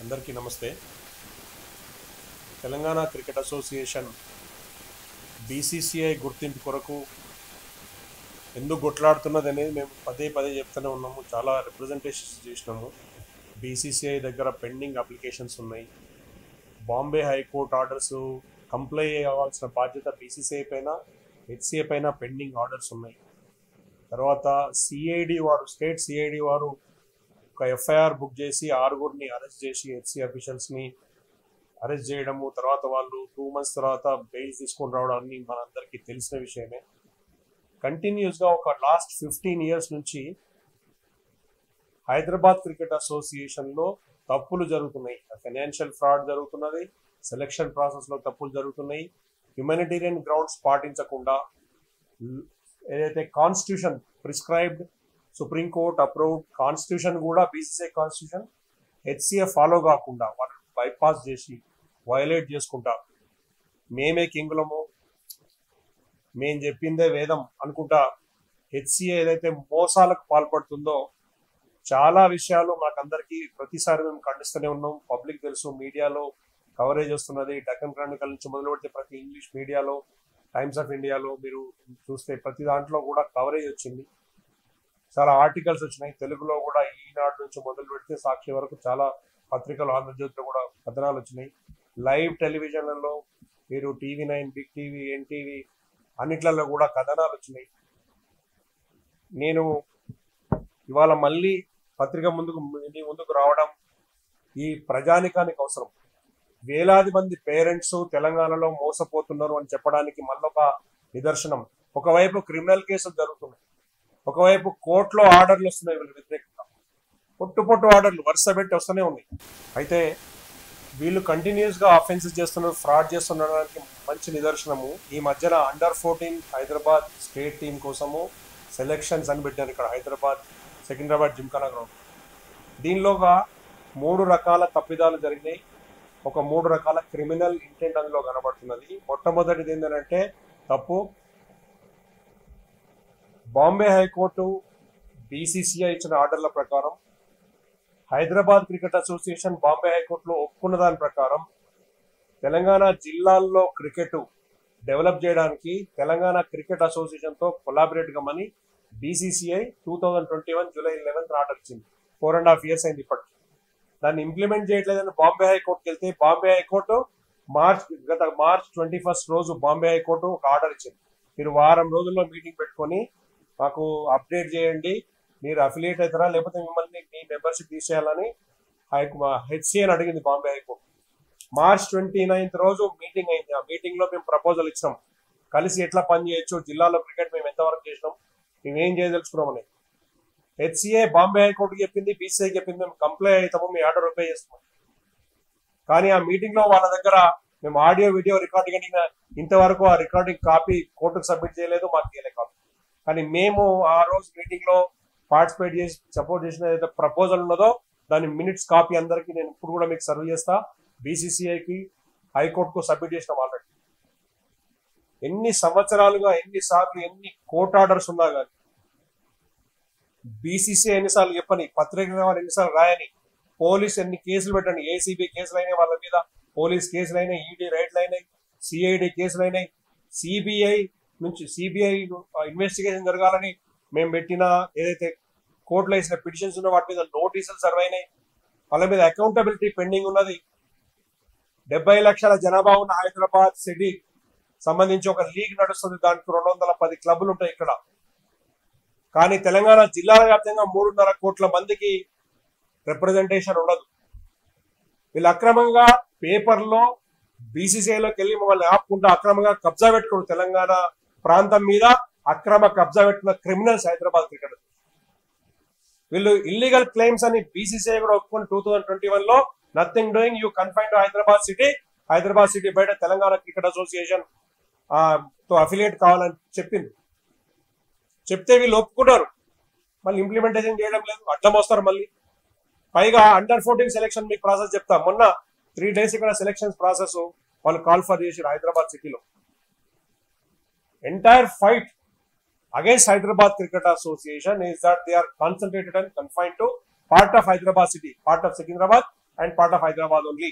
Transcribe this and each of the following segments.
అందరికీ నమస్తే. Telangana cricket association BCCI గుర్తింపు కొరకు ఎందుకు కొట్లాడుతున్నది అనేది మేము పదే పదే చెప్తూనే ఉన్నాము. చాలా రిప్రజెంటేషన్స్ చేసినాము. బీసీసీఐ దగ్గర పెండింగ్ అప్లికేషన్స్ ఉన్నాయి. బాంబే హైకోర్టు ఆర్డర్స్ కంప్లై అవ్వాల్సిన బాధ్యత బీసీసీఐ పైన, హెచ్సీఏ పైన పెండింగ్ ఆర్డర్స్ ఉన్నాయి. తర్వాత సిఐడి వారు, స్టేట్ సిఐడి వారు ఒక ఎఫ్ఐఆర్ బుక్ చేసి 6గురిని అరెస్ట్ చేసి హెచ్సీ అఫీషియల్స్ని అరెస్ట్ చేయడము, తర్వాత వాళ్ళు 2 months తర్వాత బెయిల్ తీసుకొని రావడం అన్ని మనందరికీ తెలిసిన విషయమే. కంటిన్యూస్గా ఒక లాస్ట్ 15 years నుంచి హైదరాబాద్ క్రికెట్ అసోసియేషన్లో తప్పులు జరుగుతున్నాయి. ఫైనాన్షియల్ ఫ్రాడ్ జరుగుతున్నది, సెలక్షన్ ప్రాసెస్లో తప్పులు జరుగుతున్నాయి, హ్యుమానిటేరియన్ గ్రౌండ్స్ పాటించకుండా, ఏదైతే constitution prescribed supreme court approved constitution కూడా బీసీసీఐ కాన్స్టిట్యూషన్ హెచ్సీఏ ఫాలో కాకుండా వాళ్ళు బైపాస్ చేసి వయలేట్ చేసుకుంటా మేమే కింగులము, మేం చెప్పిందే వేదం అనుకుంటా హెచ్సీఏ ఏదైతే మోసాలకు పాల్పడుతుందో చాలా విషయాలు మాకందరికీ ప్రతిసారి మేము ఖండిస్తూనే ఉన్నాం. పబ్లిక్ తెలుసు, మీడియాలో కవరేజ్ వస్తున్నది. డక్కన్ క్రానికల్ నుంచి మొదలు పెడితే ప్రతి ఇంగ్లీష్ మీడియాలో, టైమ్స్ ఆఫ్ ఇండియాలో మీరు చూస్తే ప్రతి దాంట్లో కూడా కవరేజ్ వచ్చింది. చాలా ఆర్టికల్స్ వచ్చినాయి. తెలుగులో కూడా ఈనాడు నుంచి మొదలు పెడితే సాక్షి వరకు చాలా పత్రికలు, ఆంధ్రజ్యోతిలో కూడా కథనాలు వచ్చినాయి. లైవ్ టెలివిజన్లలో మీరు TV9, బిగ్ టీవీ, ఎన్టీవీ అన్నిట్లలో కూడా కథనాలు వచ్చినాయి. నేను ఇవాళ మళ్ళీ పత్రిక ముందుకు రావడం ఈ ప్రజానికానికి అవసరం. వేలాది మంది పేరెంట్స్ తెలంగాణలో మోసపోతున్నారు అని చెప్పడానికి మళ్ళొక నిదర్శనం. ఒకవైపు క్రిమినల్ కేసులు జరుగుతున్నాయి, ఒకవైపు కోర్టులో ఆర్డర్లు వస్తున్నాయి. వీళ్ళు వ్యతిరేకంగా పొట్టు ఆర్డర్లు వరుస పెట్టి వస్తూనే ఉన్నాయి. అయితే వీళ్ళు కంటిన్యూస్గా అఫెన్సెస్ చేస్తున్నారు, ఫ్రాడ్ చేస్తుండడానికి మంచి నిదర్శనము ఈ మధ్యన Under-14 హైదరాబాద్ స్టేట్ టీం కోసము సెలెక్షన్స్ అని పెట్టారు ఇక్కడ హైదరాబాద్ సికింద్రాబాద్ జిమ్ఖానా గ్రౌండ్. దీనిలోగా 3 రకాల తప్పిదాలు జరిగినాయి. ఒక 3 రకాల క్రిమినల్ ఇంటెంట్ అందులో కనబడుతున్నది. మొట్టమొదటిది ఏంటంటే తప్పు, బాంబే హైకోర్టు బీసీసీఐ ఇచ్చిన ఆర్డర్ల ప్రకారం హైదరాబాద్ క్రికెట్ అసోసియేషన్ బాంబే హైకోర్టులో ఒప్పుకున్న దాని ప్రకారం తెలంగాణ జిల్లాల్లో క్రికెట్ డెవలప్ చేయడానికి తెలంగాణ క్రికెట్ అసోసియేషన్తో కొలాబరేట్ కమ్మని బీసీసీఐ 2021 July 11 ఆర్డర్ ఇచ్చింది. 4.5 years అయింది ఇప్పటికి. దాన్ని ఇంప్లిమెంట్ చేయట్లేదని బాంబే హైకోర్టుకి వెళ్తే బాంబే హైకోర్టు గత మార్చ్ 21 రోజు బాంబే హైకోర్టు ఒక ఆర్డర్ ఇచ్చింది. మీరు వారం రోజుల్లో మీటింగ్ పెట్టుకొని మాకు అప్డేట్ చేయండి, మీరు అఫిలియేట్ అవుతారా లేకపోతే మిమ్మల్ని మీ మెంబర్షిప్ తీసేయాలని హెచ్సీఏని అడిగింది బాంబే హైకోర్టు. మార్చ్ 29 రోజు మీటింగ్ అయింది. ఆ మీటింగ్లో మేము ప్రపోజల్ ఇచ్చినాం, కలిసి ఎట్లా పని చేయొచ్చు, జిల్లాలో క్రికెట్ మేము ఎంతవరకు చేసినాం, మేము ఏం చేయదలుచుకున్నాం అని. హెచ్సీఏ బాంబే హైకోర్టుకి చెప్పింది, బీసీఐకి చెప్పింది మేము కంప్లై అవుతాము, మీ ఆర్డర్ ఒబే చేస్తాం. కానీ ఆ మీటింగ్లో వాళ్ళ దగ్గర మేము ఆడియో వీడియో రికార్డింగ్ అడిగిన ఇంతవరకు ఆ రికార్డింగ్ కాపీ కోర్టుకు సబ్మిట్ చేయలేదు, మాకు ఇవ్వలేదు కాపీ. కానీ మేము ఆ రోజు మీటింగ్లో పార్టిసిపేట్ చేసి సపోర్ట్ చేసిన ఏదైతే ప్రపోజల్ ఉన్నదో దాని మినిట్స్ కాపీ అందరికీ నేను ఇప్పుడు కూడా మీకు సర్వ్ చేస్తా. బీసీసీఐకి హైకోర్టుకు సబ్మిట్ చేసినాం ఆల్రెడీ. ఎన్ని సంవత్సరాలుగా, ఎన్నిసార్లు, ఎన్ని కోర్టు ఆర్డర్స్ ఉన్నా కానీ బీసీసీఐ ఎన్నిసార్లు చెప్పని, పత్రిక ఎన్నిసార్లు రాయని, పోలీస్ ఎన్ని కేసులు పెట్టండి, ఏసీబీ కేసులు అయినాయి వాళ్ళ మీద, పోలీస్ కేసులు అయినాయి, ఈడీ రైడ్లు అయినాయి, సిఐడి కేసులు అయినాయి, సిబిఐ ఇన్వెస్టిగేషన్ జరగాలని మేము పెట్టిన ఏదైతే కోర్టులో వేసిన పిటిషన్స్ ఉన్న వాటి మీద నోటీసులు సర్వ్ అయినాయి. వాళ్ళ మీద అకౌంటబిలిటీ పెండింగ్ ఉన్నది. 70 లక్షల జనాభా ఉన్న హైదరాబాద్ సిటీ సంబంధించి ఒక లీగ్ నడుస్తుంది. దానికి 210 క్లబ్లు ఉంటాయి ఇక్కడ. కానీ తెలంగాణ జిల్లాల వ్యాప్తంగా 3.5 కోట్ల మందికి రిప్రజెంటేషన్ ఉండదు. వీళ్ళు అక్రమంగా పేపర్లో బీసీసీఐలోకి వెళ్ళి మమ్మల్ని ఆపుకుంటూ అక్రమంగా కబ్జా పెట్టుకోరు. తెలంగాణ ప్రాంతం మీద అక్రమ కబ్జా పెట్టుకున్న క్రిమినల్స్ హైదరాబాద్ క్రికెట్. వీళ్ళు ఇల్లీగల్ క్లెయిమ్స్ అని బీసీసీఐ కూడా ఒప్పుకుని 2021 nothing doing, you confine to Hyderabad city బయట తెలంగాణ క్రికెట్ అసోసియేషన్ తో అఫిలియేట్ కావాలని చెప్తే వీళ్ళు ఒప్పుకున్నారు. మళ్ళీ ఇంప్లిమెంటేషన్ చేయడం లేదు, అడ్డం వస్తారు మళ్ళీ. పైగా Under-14 సెలెక్షన్ మీకు ప్రాసెస్ చెప్తా. మొన్న 3 days ఇక్కడ సెలెక్షన్స్ ప్రాసెస్ వాళ్ళు కాల్ ఫర్ చేసారు హైదరాబాద్ సిటీలో. Entire fight against Hyderabad Cricket Association is that they are concentrated and confined to part of Hyderabad city, part of Secunderabad, and part of Hyderabad only,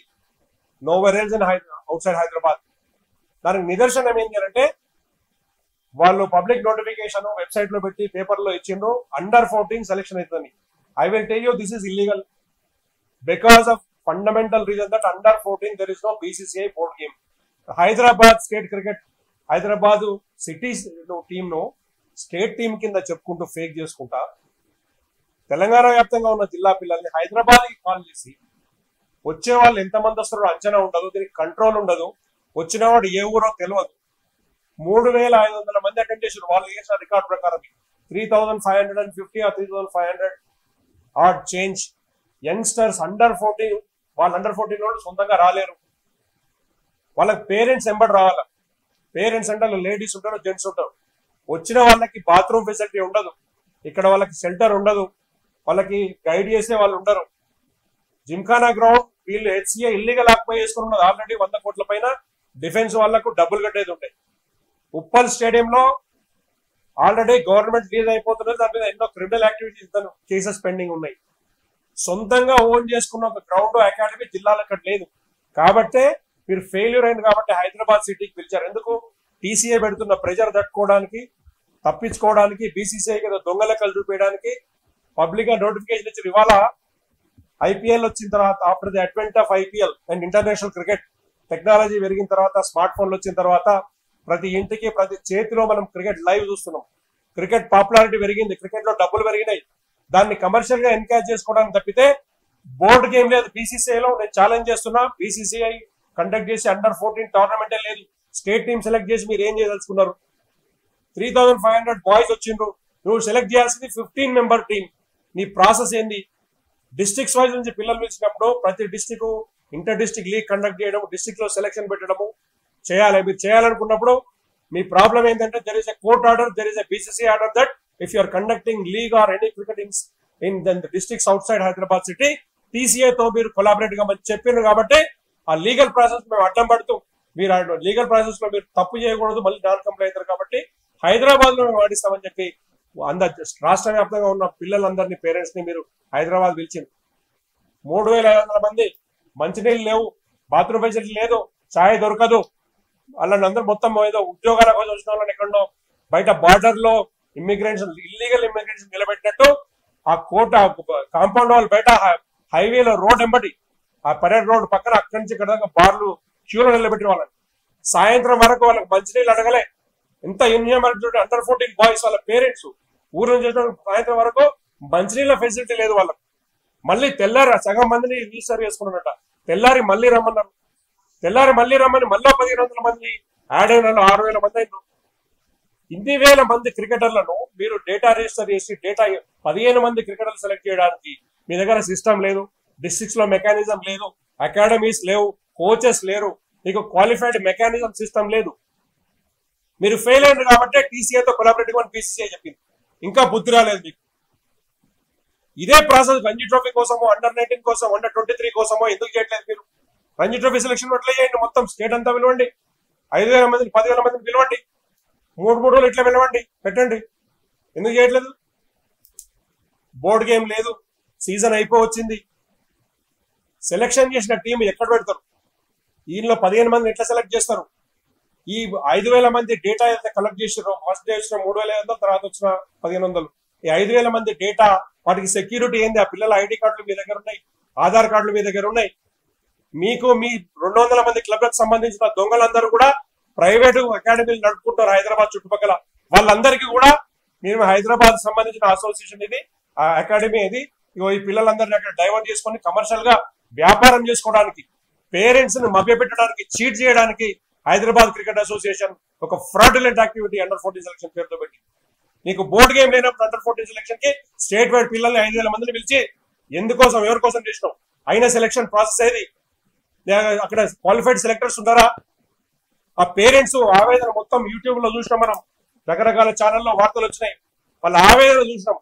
nowhere else in outside Hyderabad. దానికి నిదర్శనం ఏంటి అంటే వాళ్ళు public notification website లో పెట్టి paper లో ఇచ్చిండ్రు under 14 selection అవుతుంది. I will tell you this is illegal because of fundamental reason that under 14 there is no BCCI board game. Hyderabad state cricket Hyderabad city team ను స్టేట్ టీమ్ కింద చెప్పుకుంటూ fake చేసుకుంటా తెలంగాణ వ్యాప్తంగా ఉన్న జిల్లా పిల్లల్ని హైదరాబాద్ కి కాల్ చేసి వచ్చే వాళ్ళు ఎంతమంది వస్తారో అంచనా ఉండదు, దీనికి కంట్రోల్ ఉండదు, వచ్చిన వాడు ఏ ఊరో తెలియదు. 3,500 మంది అటెండ్ చేశారు. వాళ్ళు చేసిన రికార్డ్ ప్రకారం 3,550 or 3,500 odd change youngsters under 14. వాళ్ళు అండర్ 14 వాళ్ళు సొంతంగా రాలేరు, వాళ్ళకి పేరెంట్స్ ఎంబడి రావాలి. పేరెంట్స్ అంటే లేడీస్ ఉంటారు, జెంట్స్ ఉంటారు. వచ్చిన వాళ్ళకి బాత్రూమ్ ఫెసిలిటీ ఉండదు, ఇక్కడ వాళ్ళకి షెల్టర్ ఉండదు, వాళ్ళకి గైడ్ చేసే వాళ్ళు ఉండరు. జిమ్ఖానా గ్రౌండ్ వీళ్ళు HCA ఇల్లీగల్ ఆక్యుపై చేసుకుని ఉన్నది. ఆల్రెడీ 100 కోట్ల పైన డిఫెన్స్ వాళ్లకు డబ్బులు కట్టేది ఉంటాయి. ఉప్పల్ స్టేడియంలో ఆల్రెడీ గవర్నమెంట్ రిలీజ్ అయిపోతున్నది, దాని మీద ఎన్నో క్రిమినల్ యాక్టివిటీస్ కేసెస్ పెండింగ్ ఉన్నాయి. సొంతంగా ఓన్ చేసుకున్న ఒక గ్రౌండ్ అకాడమీ జిల్లాలో ఇక్కడ లేదు. కాబట్టే మీరు ఫెయిల్యూర్ అయింది కాబట్టి హైదరాబాద్ సిటీకి పిలిచారు. ఎందుకు? TCA పెడుతున్న ప్రెజర్ తట్టుకోవడానికి, తప్పించుకోవడానికి, BCCI దొంగ లెక్కలు చూపించడానికి, పబ్లిక్ గా నోటిఫికేషన్ ఇచ్చిన. ఇవాళ IPL వచ్చిన తర్వాత after the advent of IPL and international cricket technology పెరిగిన తర్వాత, స్మార్ట్ ఫోన్లు వచ్చిన తర్వాత ప్రతి ఇంటికి ప్రతి చేతిలో మనం క్రికెట్ లైవ్ చూస్తున్నాం. క్రికెట్ పాపులారిటీ పెరిగింది, క్రికెట్ లో డబ్బులు పెరిగినాయి. దాన్ని కమర్షియల్ గా ఎన్కరేజ్ చేసుకోవడానికి తప్పితే బోర్డు గేమ్ లేదు. BCCI లో నేను ఛాలెంజ్ చేస్తున్నా, BCCI కండక్ట్ చేసి అండర్ 14 టోర్నమెంటే లేదు. స్టేట్ టీమ్ సెలెక్ట్ చేసి మీరు ఏం చేయదలుచుకున్నారు? 3,500 బాయ్స్ వచ్చిండ్రు, నువ్వు సెలెక్ట్ చేయాల్సింది 15 మెంబర్ టీమ్. నీ ప్రాసెస్ ఏంది? డిస్ట్రిక్ట్స్ వైజ్ నుంచి పిల్లలు పిలిచినప్పుడు ప్రతి district inter district league conduct చేయడం, డిస్ట్రిక్ట్ లో సెలెక్షన్ పెట్టడము చేయాలి. మీరు చేయాలనుకున్నప్పుడు మీ ప్రాబ్లం ఏంటంటే there is a court order, there is a BCCI order that if you're conducting league or any cricket in the districts outside Hyderabad city, TCA తో మీరు కొలాబరేట్ గా చెప్పారు. కాబట్టి ఆ లీగల్ ప్రాసెస్ మేము అడ్డం పడుతూ, మీరు లీగల్ ప్రాసెస్ లో మీరు తప్పు చేయకూడదు, మళ్ళీ నాన్ కంప్లైంట్ అవుతారు. కాబట్టి హైదరాబాద్ లో మేము వాడిస్తామని చెప్పి రాష్ట్ర వ్యాప్తంగా ఉన్న పిల్లలందరినీ, పేరెంట్స్ ని మీరు హైదరాబాద్ పిలిచింది. 3,500 మంది, మంచినీళ్ళు లేవు, బాత్రూమ్ ఫెసిలిటీ లేదు, ఛాయ్ దొరకదు. వాళ్ళందరూ మొత్తం ఏదో ఉద్యోగాల కోసం వచ్చిన వాళ్ళని ఎక్కడో బయట బార్డర్ లో ఇల్లీగల్ ఇమ్మిగ్రేషన్ నిలబెట్టినట్టు ఆ కోట కాంపౌండ్ వాల్ బయట హైవేలో రోడ్ ఎంబడి ఆ పరేడ్ రోడ్ పక్కన అక్కడి నుంచి ఇక్కడ దాకా బార్లు క్యూలో నిలబెట్టిన వాళ్ళని. సాయంత్రం వరకు వాళ్ళకి మంచినీళ్ళు అడగలే. ఎంత చూడండి, అండర్ 14 బాయ్స్ వాళ్ళ పేరెంట్స్ ఊరు నుంచి సాయంత్రం వరకు మంచినీళ్ళ ఫెసిలిటీ లేదు వాళ్ళకి. మళ్ళీ తెల్లారి సగం మందిని రీసర్వ్ చేసుకున్నారట. తెల్లారి మళ్ళీ రమ్మన్నారు. తెల్లారి మళ్ళీ రమ్మని మళ్ళీ 1,500 మంది యాడ్ అయిన 6,000 మంది అయినారు. ఇన్ని వేల మంది క్రికెటర్లను మీరు డేటా రిజిస్టర్ చేసి 15 మంది క్రికెటర్లు సెలెక్ట్ చేయడానికి మీ దగ్గర సిస్టమ్ లేదు, డిస్ట్రిక్ట్స్ లో మెకానిజం లేదు, అకాడమీస్ లేవు, కోచెస్ లేరు, మీకు క్వాలిఫైడ్ మెకానిజం సిస్టమ్ లేదు. మీరు ఫెయిల్ అయ్యారు కాబట్టి TCA తో కొలాబరేటివ్ అని BCCI చెప్పింది. ఇంకా బుద్ధి రాలేదు మీకు. ఇదే ప్రాసెస్ రంజీ ట్రోఫీ కోసమో, అండర్ 19 కోసం, అండర్ 23 కోసమో ఎందుకు చేయట్లేదు మీరు? రంజీ ట్రోఫీ సెలక్షన్ ఎట్లా చేయండి, మొత్తం స్టేట్ అంతా పిలవండి, 5,000 మందిని 10,000 మందిని పిలవండి, 3 రోజులు ఇట్లా పిలవండి, పెట్టండి. ఎందుకు చేయట్లేదు? బోర్డు గేమ్ లేదు, సీజన్ అయిపోవచ్చింది. సెలక్షన్ చేసిన టీం ఎక్కడ పెడతారు? ఈయనలో 15 మందిని ఎట్లా సెలెక్ట్ చేస్తారు? ఈ 5,000 మంది డేటా అయితే కలెక్ట్ చేసారో, ఫస్ట్ డే వచ్చిన 3,500, తర్వాత వచ్చిన 1,500, ఈ 5,000 మంది డేటా, వాటికి సెక్యూరిటీ ఏంది? ఆ పిల్లల ID కార్డులు మీ దగ్గర ఉన్నాయి, ఆధార్ కార్డులు మీ దగ్గర ఉన్నాయి. మీకు మీ 200 మంది క్లబ్లకు సంబంధించిన దొంగలందరూ కూడా ప్రైవేట్ అకాడమీలు నడుపుకుంటారు హైదరాబాద్ చుట్టుపక్కల. వాళ్ళందరికీ కూడా మేము హైదరాబాద్ సంబంధించిన అసోసియేషన్ ఇది, ఆ అకాడమీ ఇది, ఈ పిల్లలందరినీ అక్కడ డైవర్ట్ చేసుకొని కమర్షియల్ గా వ్యాపారం చేసుకోవడానికి, పేరెంట్స్ ని మభ్యపెట్టడానికి, చీట్ చేయడానికి హైదరాబాద్ క్రికెట్ అసోసియేషన్ ఒక ఫ్రాడ్యులెంట్ యాక్టివిటీ అండర్ 14 సెలక్షన్ పేరుతో పెట్టి, నీకు బోర్డు గేమ్ లేనప్పుడు అండర్ 14 సెలక్షన్ కి స్టేట్ వైడ్ పిల్లల్ని 5,000 మందిని పిలిచి ఎందుకోసం, ఎవరి కోసం చేసినాం? అయిన సెలక్షన్ ప్రాసెస్ ఏది? అక్కడ క్వాలిఫైడ్ సెలెక్టర్స్ ఉన్నారా? ఆ పేరెంట్స్ ఆవేదన మొత్తం యూట్యూబ్ లో చూసినాం, మనం రకరకాల ఛానల్లో వార్తలు వచ్చినాయి, వాళ్ళ ఆవేదన చూసినాం.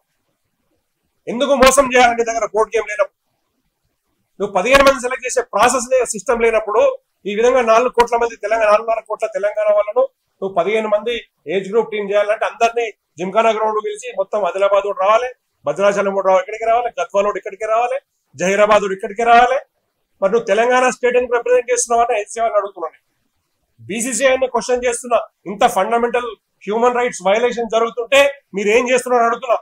ఎందుకు మోసం చేయాలి నీ దగ్గర బోర్డు గేమ్ లేనప్పుడు? నువ్వు 15 మంది సెలెక్ట్ చేసే ప్రాసెస్ సిస్టమ్ లేనప్పుడు ఈ విధంగా 4 కోట్ల మంది 4.5 కోట్ల తెలంగాణ వాళ్ళను నువ్వు 15 మంది ఏజ్ గ్రూప్ టీం చేయాలంటే అందరినీ జిమ్ఖానా గ్రౌండ్ పిలిచి మొత్తం ఆదిలాబాద్ రావాలి, భద్రాచలం రావాలి, ఇక్కడికి రావాలి, గద్వాలోడు ఇక్కడికి రావాలి, జహీరాబాద్ ఇక్కడికి రావాలి, మరి నువ్వు తెలంగాణ స్టేట్ ని రిప్రజెంట్ చేస్తున్నావు అని హెచ్సిఆర్ అడుగుతున్నాను. బీసీసీఐని క్వశ్చన్ చేస్తున్నా, ఇంత ఫండమెంటల్ హ్యూమన్ రైట్స్ వైలేషన్ జరుగుతుంటే మీరు ఏం చేస్తున్నారని అడుగుతున్నా.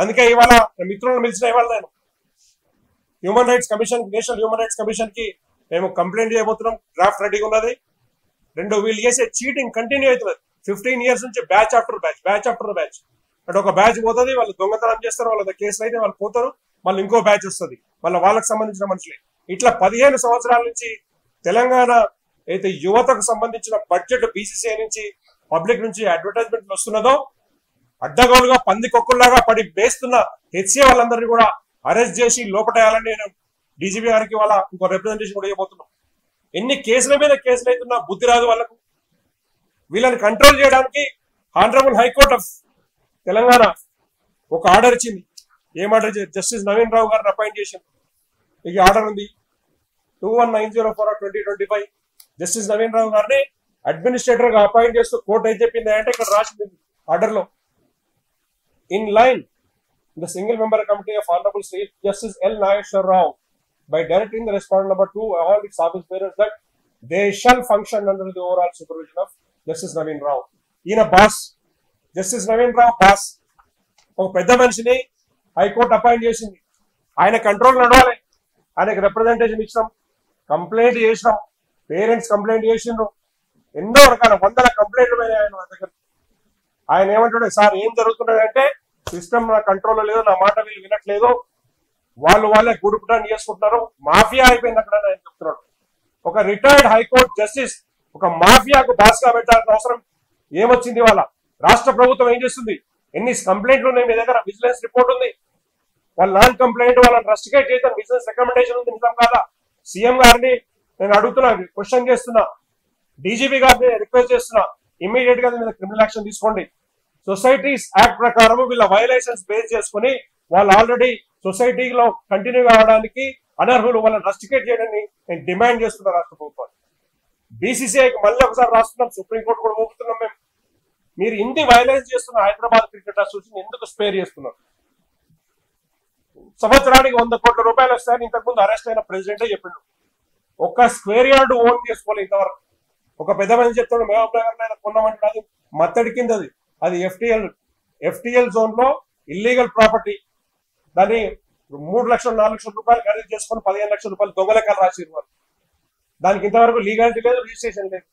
అందుకే ఇవాళ మిత్రులను పిలిచిన ఇవాళ నేను human rights commission, national human rights commission కి మేము కంప్లైంట్ చేయబోతున్నాం. డ్రాఫ్ట్ రెడీగా ఉన్నది. వీళ్ళు చేసే చీటింగ్ కంటిన్యూ అవుతుంది. 15 years నుంచి బ్యాచ్ ఆఫ్టర్ బ్యాచ్ అంటే ఒక బ్యాచ్ పోతుంది, వాళ్ళు దొంగతనం చేస్తారు, వాళ్ళ కేసులు అయితే వాళ్ళు పోతారు, మళ్ళీ ఇంకో బ్యాచ్ వస్తుంది, వాళ్ళకి సంబంధించిన మనుషులే. ఇట్లా 15 సంవత్సరాల నుంచి తెలంగాణ అయితే యువతకు సంబంధించిన బడ్జెట్ బీసీసీఐ నుంచి పబ్లిక్ నుంచి అడ్వర్టైజ్మెంట్ వస్తున్నదో అడ్డగోలుగా పందికొక్కుల్లాగా పడి వేస్తున్న హెచ్సీఏ వాళ్ళందరినీ కూడా అరెస్ట్ చేసి లోపటేయాలని నేను డీజీపీ గారికి వాళ్ళ ఇంకో రిప్రజెంటేషన్ కూడా ఇవ్వబోతున్నాం. ఎన్ని కేసుల మీద కేసులు అవుతున్నా బుద్ధి రాదు వాళ్ళకు. వీళ్ళని కంట్రోల్ చేయడానికి హానరబుల్ హైకోర్ట్ ఆఫ్ తెలంగాణ ఒక ఆర్డర్ ఇచ్చింది. ఏం ఆర్డర్? జస్టిస్ నవీన్ రావు గారిని అపాయింట్ చేసింది. ఈ ఆర్డర్ ఉంది 2190/2025. జస్టిస్ నవీన్ రావు గారిని అడ్మినిస్ట్రేటర్ గా అపాయింట్ చేస్తూ కోర్టు ఏం చెప్పింది అంటే ఇక్కడ రాసింది ఆర్డర్ లో, in line the single member committee of honourable chief justice L Nageswara Rao by directing the respondent number 2 all its office bearers that they shall function under the overall supervision of Justice Naveen Rao. ఈయన boss, justice Naveen రావు boss. ఒక పెద్ద మనిషిని high court appoint చేసింది. ఆయన control నడవాలి. ఆయనకి representation ఇచ్చినాం, complaint చేసినాం, పేరెంట్స్ కంప్లైంట్ చేసిండ్రు, ఎన్నో రకాల 100 కంప్లైంట్లు పోయినాయి ఆయన దగ్గర. ఆయన ఏమంటాడు, సార్ ఏం జరుగుతున్నది అంటే సిస్టమ్ నా కంట్రోల్లో లేదు, నా మాట వీళ్ళు వినట్లేదు, వాళ్ళే గుడుపుటాన్ని చేసుకుంటున్నారు, మాఫియా అయిపోయింది అక్కడ ఆయన చెప్తున్నాడు. ఒక రిటైర్డ్ హైకోర్టు జస్టిస్ ఒక మాఫియాకు బాస్ గా పెట్టాల్సిన అవసరం ఏమొచ్చింది? వాళ్ళ రాష్ట్ర ప్రభుత్వం ఏం చేస్తుంది? ఎన్ని కంప్లైంట్లు ఉన్నాయి మీ దగ్గర? విజిలెన్స్ రిపోర్ట్ ఉంది, వాళ్ళ నాన్ కంప్లైంట్ వాళ్ళని రస్టికేట్ చేద్దాం, బిజినెస్ రికమెండేషన్ ఉంది, నిజం కాదా? సీఎం గారిని నేను అడుగుతున్నా, క్వశ్చన్ చేస్తున్నా, డీజీపీ గారిని రిక్వెస్ట్ చేస్తున్నా, ఇమీడియట్ గా మీద క్రిమినల్ యాక్షన్ తీసుకోండి. సొసైటీస్ యాక్ట్ ప్రకారం వీళ్ళ వైలేషన్స్ బేస్ చేసుకుని వాళ్ళు ఆల్రెడీ సొసైటీలో కంటిన్యూ కావడానికి అనర్హులు, వాళ్ళని రస్టికేట్ చేయడాన్ని నేను డిమాండ్ చేస్తున్నా రాష్ట్ర ప్రభుత్వాన్ని. బీసీసీఐకి మళ్ళీ ఒకసారి రాస్తున్నాం, సుప్రీంకోర్టు కూడా ఊపుతున్నాం మేము. మీరు ఇన్ని వైలేన్స్ చేస్తున్న హైదరాబాద్ క్రికెట్ అసోసియేషన్ ఎందుకు స్పేర్ చేస్తున్నారు? సంవత్సరానికి 100 కోట్ల రూపాయలు వస్తాయని ఇంతకుముందు అరెస్ట్ అయిన ప్రెసిడెంటే చెప్పిండు. ఒక్క స్క్వేర్ యార్డ్ ఓన్ చేసుకోవాలి ఇంతవరకు. ఒక పెద్ద మంది చెప్తాడు మహబూబ్ నగర్ కొన్నామంటే అది మత్తడి కింద, అది ఎఫ్టీఎల్ జోన్ లో ఇల్లీగల్ ప్రాపర్టీ. దాన్ని 3 లక్షలు 4 లక్షల రూపాయలు ఖరీదు చేసుకుని 15 లక్షల రూపాయలు దొంగలెక్కలు రాసిరు వాళ్ళు. దానికి ఇంతవరకు లీగాలిటీ లేదు, రిజిస్ట్రేషన్ లేదు.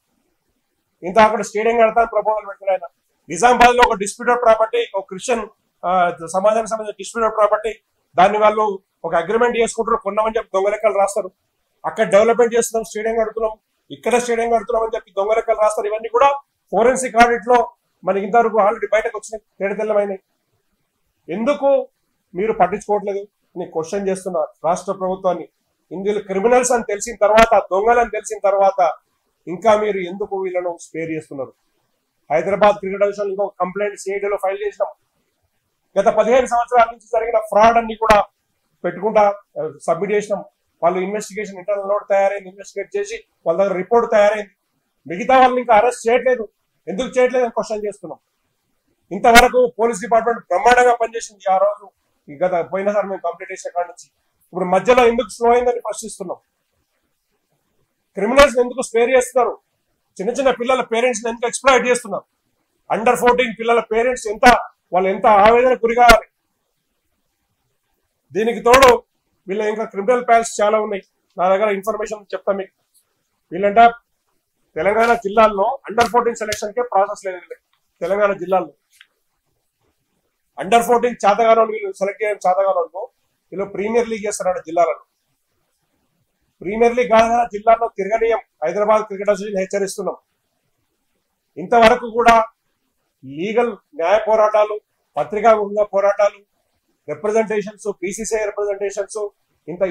ఇంత అక్కడ స్టేడియం కడతాను ప్రపోజల్ పెట్టిన ఆయన. నిజామాబాద్ లో ఒక డిస్ప్యూటెడ్ ప్రాపర్టీ, ఒక క్రిస్టియన్ సమాజానికి సంబంధించిన డిస్ప్యూటెడ్ ప్రాపర్టీ, దాన్ని వాళ్ళు ఒక అగ్రిమెంట్ చేసుకుంటారు, కొన్నామని చెప్పి దొంగలెక్కలు రాస్తారు. అక్కడ డెవలప్మెంట్ చేస్తున్నాం, స్టేడియం కడుతున్నాం, ఇక్కడ స్టేడియం కడుతున్నాం అని చెప్పి దొంగలెక్కలు రాస్తారు. ఇవన్నీ కూడా ఫోరెన్సిక్ ఆడిట్ లో మనకి ఇంతవరకు ఆల్రెడీ బయటకు వచ్చినాయి, తేడతెల్లమైనవి. ఎందుకు మీరు పట్టించుకోవట్లేదు? నేను క్వశ్చన్ చేస్తున్నా రాష్ట్ర ప్రభుత్వాన్ని. ఇందులో క్రిమినల్స్ అని తెలిసిన తర్వాత, దొంగలని తెలిసిన తర్వాత ఇంకా మీరు ఎందుకు వీళ్ళను స్పేర్ చేస్తున్నారు? హైదరాబాద్ క్రికెట్ అసోసియేషన్ ఇంకొక కంప్లైంట్ సిఐడిలో ఫైల్ చేసినాం. గత 15 సంవత్సరాల నుంచి జరిగిన ఫ్రాడ్ అన్ని కూడా పెట్టుకుంటా సబ్మిట్ చేసినాం. వాళ్ళు ఇన్వెస్టిగేషన్ ఇంటర్నల్ నోట్ తయారైంది, ఇన్వెస్టిగేట్ చేసి వాళ్ళ దగ్గర రిపోర్ట్ తయారైంది. మిగతా వాళ్ళని ఇంకా అరెస్ట్ చేయట్లేదు. ఎందుకు చేయట్లేదు అని క్వశ్చన్ చేస్తున్నాం. ఇంతవరకు పోలీస్ డిపార్ట్మెంట్ బ్రహ్మాండంగా పనిచేసింది ఆ రోజు, గత పోయినసారి మేము కంప్లీట్ చేసిన కాడ నుంచి. ఇప్పుడు మధ్యలో ఎందుకు స్లో అయిందని ప్రశ్నిస్తున్నాం. క్రిమినల్స్ ఎందుకు స్పేర్ చేస్తున్నారు? చిన్న చిన్న పిల్లల పేరెంట్స్ ఎందుకు ఎక్స్ప్లాయిట్ చేస్తున్నారు? అండర్ 14 పిల్లల పేరెంట్స్ వాళ్ళు ఎంత ఆవేదన గురి కావాలి. దీనికి తోడు వీళ్ళ ఇంకా క్రిమినల్ ప్యాన్స్ చాలా ఉన్నాయి. నా దగ్గర ఇన్ఫర్మేషన్ చెప్తా మీకు. వీళ్ళంట తెలంగాణ జిల్లాల్లో అండర్ 14 సెలక్షన్ కే ప్రాసెస్ లేదు. తెలంగాణ జిల్లాల్లో అండర్ 14 చేతగానో వీళ్ళు సెలెక్ట్ చేయడం చేతగానో వీళ్ళు ప్రీమియర్ లీగ్ చేస్తారట జిల్లాలలో. ప్రీమియర్ లీగ్ కాదు కదా జిల్లాలో తిరగనీయం. హైదరాబాద్ క్రికెట్ అసోసియేషన్ హెచ్చరిస్తున్నాం. ఇంతవరకు కూడా లీగల్ న్యాయ పోరాటాలు, పత్రికా పోరాటాలు, రిప్రజెంటేషన్స్, బీసీసీఐ రిప్రజెంటేషన్స్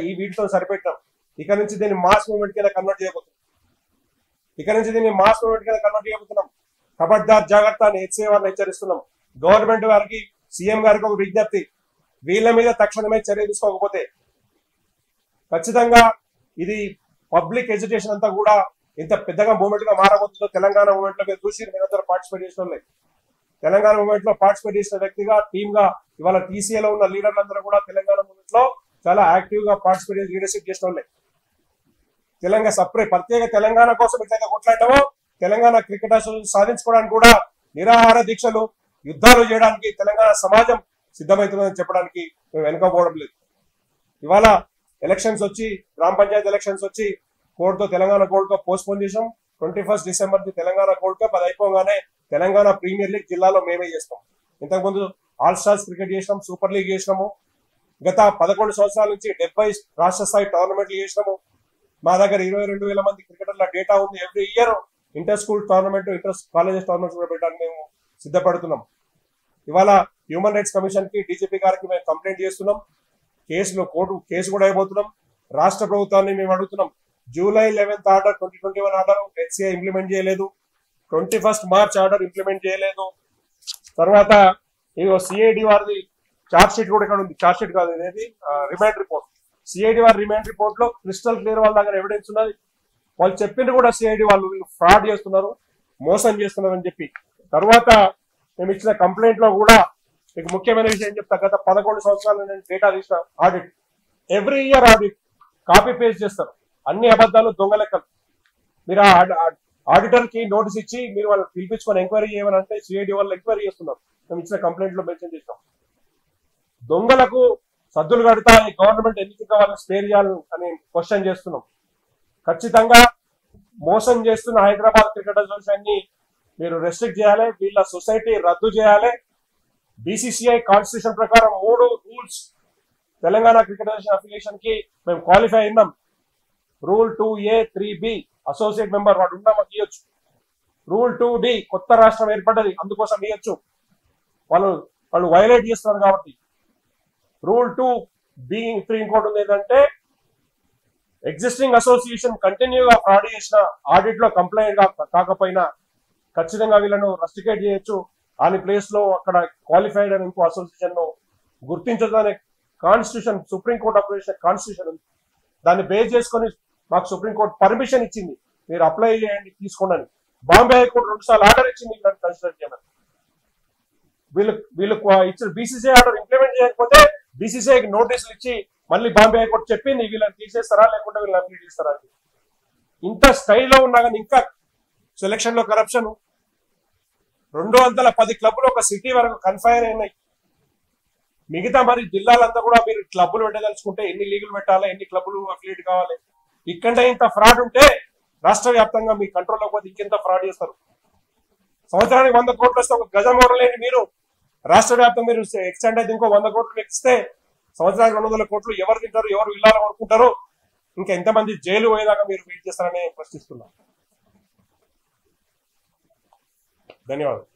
ఈ వీటితో సరిపెట్టాం. ఇక నుంచి దీన్ని మాస్ మూవ్మెంట్ కింద కన్వర్ట్ చేయబోతున్నాం. ఖబర్దార్ జాగ్రత్త అని హెచ్సీఏ వారిని హెచ్చరిస్తున్నాం. గవర్నమెంట్ వారికి, సీఎం గారికి ఒక విజ్ఞప్తి, వీళ్ళ మీద తక్షణమే చర్య తీసుకోకపోతే ఖచ్చితంగా ఇది పబ్లిక్ ఎడ్యుకేషన్ అంతా కూడా ఇంత పెద్దగా మూవ్మెంట్ గా మారబోతుందో. తెలంగాణ మూవ్మెంట్ లో మీరు చూసి మీరందరూ పార్టిసిపేట్ చేసిన వాళ్ళే. తెలంగాణ మూవ్మెంట్ లో పార్టిసిపేట్ చేసిన వ్యక్తిగా, టీమ్ గా ఇవాళ టీసీఏలో ఉన్న లీడర్లందరూ కూడా తెలంగాణ మూవ్మెంట్ లో చాలా యాక్టివ్ గా పార్టిసిపేట్ చేసి లీడర్షిప్ చేసిన వాళ్ళే. ప్రత్యేక తెలంగాణ కోసం ఎట్లయితే కొట్లాడమో తెలంగాణ క్రికెట్ అసోసియేషన్ సాధించుకోవడానికి కూడా నిరాహార దీక్షలు యుద్ధాలు చేయడానికి తెలంగాణ సమాజం సిద్ధమవుతుందని చెప్పడానికి మేము వెనుకపోవడం లేదు. ఇవాళ ఎలక్షన్స్ వచ్చి గ్రామ పంచాయతీ ఎలక్షన్స్ వచ్చి తెలంగాణ కోర్టుతో పోస్ట్పోన్ చేసాం. 21 డిసెంబర్ తెలంగాణ గోల్డ్ కప్ అది అయిపోగానే తెలంగాణ ప్రీమియర్ లీగ్ జిల్లాలో మేమే చేస్తాం. ఇంతకుముందు ఆల్ స్టార్స్ క్రికెట్ చేసినాం, సూపర్ లీగ్ చేసినాము. గత 11 సంవత్సరాల నుంచి 70 రాష్ట్ర స్థాయి టోర్నమెంట్లు చేసినాము. మా దగ్గర 22,000 మంది క్రికెటర్ల డేటా ఉంది. Every year inter school tournament, inter colleges tournaments కూడా పెట్టడానికి మేము సిద్ధపడుతున్నాం. ఇవాళ హ్యూమన్ రైట్స్ కమిషన్ కి డీజీపీ గారికి మేము కంప్లైంట్ చేస్తున్నాం. కేసు కూడా అయిపోతున్నాం. రాష్ట్ర ప్రభుత్వాన్ని మేము అడుగుతున్నాం. July 11th order, 2021 order HCI implement చేయలేదు. 21 మార్చ్ ఆర్డర్ ఇంప్లిమెంట్ చేయలేదు. తర్వాత సిఐడి వారిది చార్జ్ షీట్ కూడా ఇక్కడ ఉంది. చార్జ్ షీట్ కాదు, అనేది రిమాండ్ రిపోర్ట్. సిఐడి వారి రిమాండ్ రిపోర్ట్ లో క్రిస్టల్ క్లియర్ వాళ్ళ దగ్గర ఎవిడెన్స్ ఉన్నది. వాళ్ళు చెప్పింది కూడా సిఐడి వాళ్ళు ఫ్రాడ్ చేస్తున్నారు, మోసం చేస్తున్నారు అని చెప్పి. తర్వాత మేము ఇచ్చిన కంప్లైంట్ లో కూడా మీకు ముఖ్యమైన విషయం చెప్తా. గత 11 సంవత్సరాలు నేను డేటా తీసిన audit, every year audit copy paste చేస్తారు. అన్ని అబద్ధాలు, దొంగ లెక్కలు. మీరు ఆడిటర్ కి నోటీస్ ఇచ్చి మీరు వాళ్ళు పిలిపించుకొని ఎంక్వైరీ చేయమని అంటే సిఐడి వాళ్ళు ఎంక్వైరీ చేస్తున్నారు. మేము ఇచ్చిన కంప్లైంట్ లో మెన్షన్ చేస్తాం. దొంగలకు సద్దులు కడతా ఈ గవర్నమెంట్ ఎందుకు వాళ్ళని స్పేర్ చేయాలని అని క్వశ్చన్ చేస్తున్నాం. ఖచ్చితంగా మోసం చేస్తున్న హైదరాబాద్ క్రికెట్ అసోసియేషన్ ని మీరు రెస్ట్రిక్ట్ చేయాలి. వీళ్ళ సొసైటీ రద్దు చేయాలి. బీసీసీఐ కాన్స్టిట్యూషన్ ప్రకారం 3 rules Telangana cricket association affiliation కి మేము క్వాలిఫై అయినాం. Rule 2A 3B associate member వాడు ఉన్నాం ఇవ్వచ్చు. రూల్ 2D కొత్త రాష్ట్రం ఏర్పడ్డది అందుకోసం ఇవ్వచ్చు. వాళ్ళు వైలేట్ చేస్తున్నారు కాబట్టి. రూల్ 2B3 ఇంకోటి ఉంది ఏంటంటే ఎగ్జిస్టింగ్ అసోసియేషన్ కంటిన్యూగా ఫ్రాడ్ చేసిన ఆడిట్ లో కంప్లైంట్ కాకపోయినా ఖచ్చితంగా వీళ్ళను రస్టికేట్ చేయొచ్చు. దాని ప్లేస్ లో అక్కడ క్వాలిఫైడ్ అని ఇంకో అసోసియేషన్ ను గుర్తించదనే కాన్స్టిట్యూషన్, సుప్రీంకోర్టు అప్లికేషన్ కాన్స్టిట్యూషన్ ఉంది. దాన్ని బేస్ చేసుకొని మాకు సుప్రీంకోర్టు పర్మిషన్ ఇచ్చింది, మీరు అప్లై చేయండి తీసుకోండి. బాంబే హైకోర్టు 2 సార్లు ఆర్డర్ ఇచ్చింది కన్సిడర్ చేయమని. వీళ్ళు ఇచ్చిన బీసీసీఐ ఆర్డర్ ఇంప్లిమెంట్ చేయకపోతే బీసీసీఐకి నోటీసులు ఇచ్చి మళ్ళీ బాంబే హైకోర్టు చెప్పింది వీళ్ళని తీసేస్తారా లేకుంటే వీళ్ళని అప్లీట్ చేస్తారా. ఇంత స్టైల్లో ఉన్నా కానీ ఇంకా సెలక్షన్ లో కరప్షన్. 210 క్లబ్లు ఒక సిటీ వరకు కన్ఫైన్ అయినాయి. మిగతా మరి జిల్లాలంతా కూడా మీరు క్లబ్లు పెట్టదలుచుకుంటే ఎన్ని లీగులు పెట్టాలి, ఎన్ని క్లబ్లు అఫిలియేట్ కావాలి. ఇక్కడ ఇంత ఫ్రాడ్ ఉంటే రాష్ట్ర వ్యాప్తంగా మీ కంట్రోల్లో పోతే ఇంకెంత ఫ్రాడ్ చేస్తారు. సంవత్సరానికి 100 కోట్లు వస్తే ఒక గజం లేని మీరు రాష్ట్ర వ్యాప్తంగా మీరు ఎక్స్టెండ్ అయితే ఇంకో 100 కోట్లు ఇస్తే సంవత్సరానికి 200 కోట్లు ఎవరు తింటారు, ఎవరు ఇల్లాలు కొనుక్కుంటారు, ఇంకా ఎంతమంది జైలు పోయేదాకా మీరు వెయిట్ చేస్తారని ప్రశ్నిస్తున్నాం. ధన్యవాదాలు.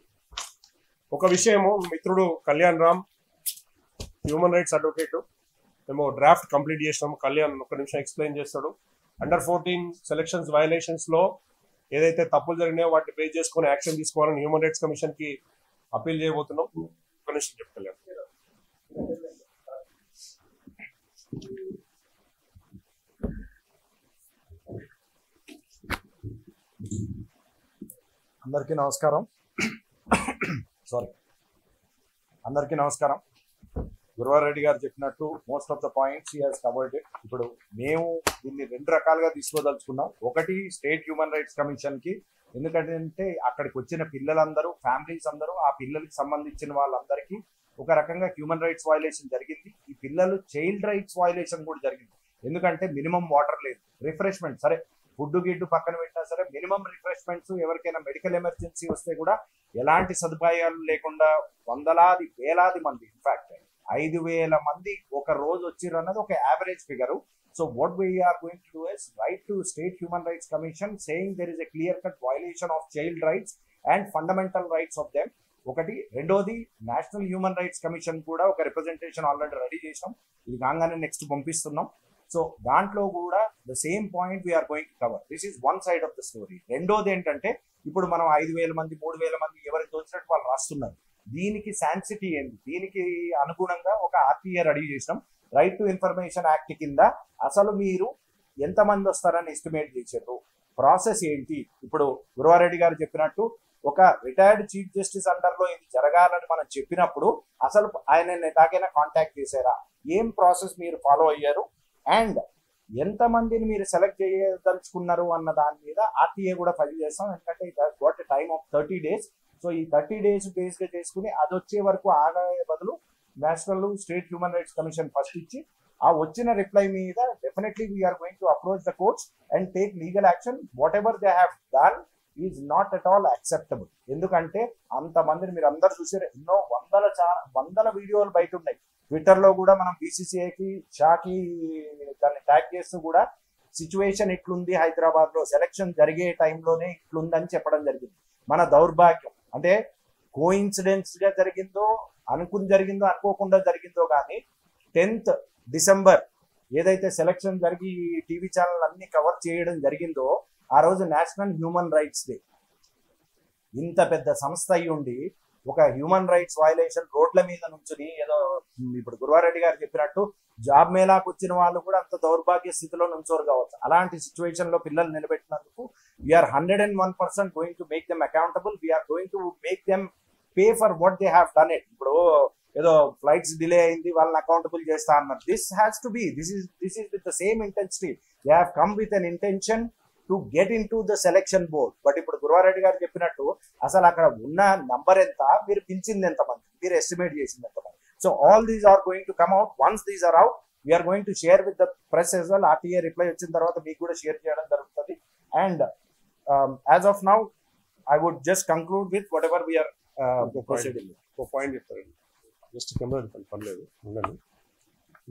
ఒక విషయము, మిత్రుడు Kalyan Ram human rights advocate, మేము డ్రాఫ్ట్ కంప్లీట్ చేసినాము. కళ్యాణ్ ఒక నిమిషం ఎక్స్ప్లెయిన్ చేస్తాడు. అండర్ 14 సెలక్షన్స్ వయలేషన్స్ లో ఏదైతే తప్పులు జరిగినాయో వాటిని బేస్ చేసుకుని యాక్షన్ తీసుకోవాలని హ్యూమన్ రైట్స్ కమిషన్ కి అప్పీల్ చేయబోతున్నాం. ఒక నిమిషం చెప్తలేము. అందరికీ నమస్కారం. అందరికీ నమస్కారం. గురువారెడ్డి గారు చెప్పినట్టు most of the points he has covered it. ఇప్పుడు మేము దీన్ని 2 రకాలుగా తీసుకోదలుచుకున్నాం. ఒకటి స్టేట్ హ్యూమన్ రైట్స్ కమిషన్ కి, ఎందుకంటే అక్కడికి వచ్చిన పిల్లలందరూ, ఫ్యామిలీస్ అందరూ, ఆ పిల్లలకి సంబంధించిన వాళ్ళందరికీ ఒక రకంగా హ్యూమన్ రైట్స్ వయలేషన్ జరిగింది. ఈ పిల్లలు చైల్డ్ రైట్స్ వయలేషన్ కూడా జరిగింది. ఎందుకంటే మినిమం వాటర్ లేదు, రిఫ్రెష్మెంట్ సరే ఫుడ్ గిడ్డు పక్కన పెట్టినా సరే మినిమం రిఫ్రెష్మెంట్స్, ఎవరికైనా మెడికల్ ఎమర్జెన్సీ వస్తే కూడా ఎలాంటి సదుపాయాలు లేకుండా వందలాది వేలాది మంది, ఇన్ఫాక్ట్ 5,000 మంది ఒక రోజు వచ్చిర్రు అన్నది ఒక average figure. So what we're going to do is write to state human rights commission saying there is a clear cut violation of child rights and fundamental rights of them. ఒకటి. రెండోది, national human rights commission కూడా ఒక representation already ready చేసినాం. ఇది కాగానే next పంపిస్తున్నాం. So దాంట్లో కూడా the same point we're going to cover. This is one side of the story. రెండోది ఏంటంటే, ఇప్పుడు మనం 5,000 మంది 3,000 మంది ఎవరికి తోచినట్టు వాళ్ళు రాస్తున్నారు. దీనికి శాన్సిటీ ఏంటి, దీనికి అనుగుణంగా ఒక ఆర్టీఏ రెడీ చేసినాం. రైట్ టు ఇన్ఫర్మేషన్ యాక్ట్ కింద అసలు మీరు ఎంతమంది వస్తారని ఎస్టిమేట్ చేశారు, ప్రాసెస్ ఏంటి. ఇప్పుడు గురువారెడ్డి గారు చెప్పినట్టు ఒక రిటైర్డ్ చీఫ్ జస్టిస్ అండర్ లో ఇది జరగాలని మనం చెప్పినప్పుడు అసలు ఆయన ఎలాగైనా కాంటాక్ట్ చేశారా, ఏం ప్రాసెస్ మీరు ఫాలో అయ్యారు, అండ్ ఎంతమందిని మీరు సెలెక్ట్ చేయదలుచుకున్నారు అన్న దాని మీద ఆర్టీఏ కూడా ఫైల్ చేస్తాం. ఎందుకంటే it has got a time of 30 days. So ఈ 30 days బేస్ గా చేసుకుని అది వచ్చే వరకు ఆగే బదులు national state human rights commission first ఇచ్చి ఆ వచ్చిన రిప్లై మీద definitely we're going to approach the courts and take legal action. Whatever they have done is not at all acceptable. ఎందుకంటే అంతమందిని మీరు అందరు చూసారు, ఎన్నో వందల వీడియోలు బయట ఉన్నాయి. ట్విట్టర్ లో కూడా మనం బీసీసీఐకి షాకి దాన్ని ట్యాగ్ చేస్తూ కూడా సిచ్యువేషన్ ఇట్లుంది, హైదరాబాద్ లో సెలక్షన్ జరిగే టైంలోనే ఇట్లుందని చెప్పడం జరిగింది. మన దౌర్భాగ్యం అంటే కోఇన్సిడెన్స్ గా జరిగిందో, జరిగిందో అనుకోకుండా జరిగిందో కానీ 10th December ఏదైతే సెలక్షన్ జరిగి టీవీ ఛానల్ అన్ని కవర్ చేయడం జరిగిందో ఆ రోజు నేషనల్ హ్యూమన్ రైట్స్ డే. ఇంత పెద్ద సంస్థ అయి ఉండి ఒక హ్యూమన్ రైట్స్ వయలేషన్ రోడ్ల మీద నుంచుని ఏదో ఇప్పుడు గురువారెడ్డి గారు చెప్పినట్టు జాబ్ మేళాకు వచ్చిన వాళ్ళు కూడా అంత దౌర్భాగ్య స్థితిలో నుంచోరు కావచ్చు. అలాంటి సిచ్యువేషన్ లో పిల్లలు నిలబెట్టినందుకు we're 101% going to make them accountable. We're going to make them pay for what they have done it. ఇప్పుడు ఏదో ఫ్లైట్స్ డిలే అయింది వాళ్ళని అకౌంటబుల్ చేస్తా అన్నారు. This has to be this is with the same intensity. They have come with an intention to get into the selection board. But ఇప్పుడు గురువారెడ్డి గారు చెప్పినట్టు అసలు అక్కడ ఉన్న నంబర్ ఎంత, మీరు పిలిచింది ఎంతమంది, మీరు ఎస్టిమేట్ చేసింది ఎంతమంది. So all these are going to come out. Once these are out we're going to share with the press as well. RTA reply వచ్చిన తర్వాత మీకు కూడా షేర్ చేయడం జరుగుతుంది. And as of now I would just conclude with whatever we're proceeding. ఒక point చెప్తారండి, just camera పర్లేదు ఉండండి.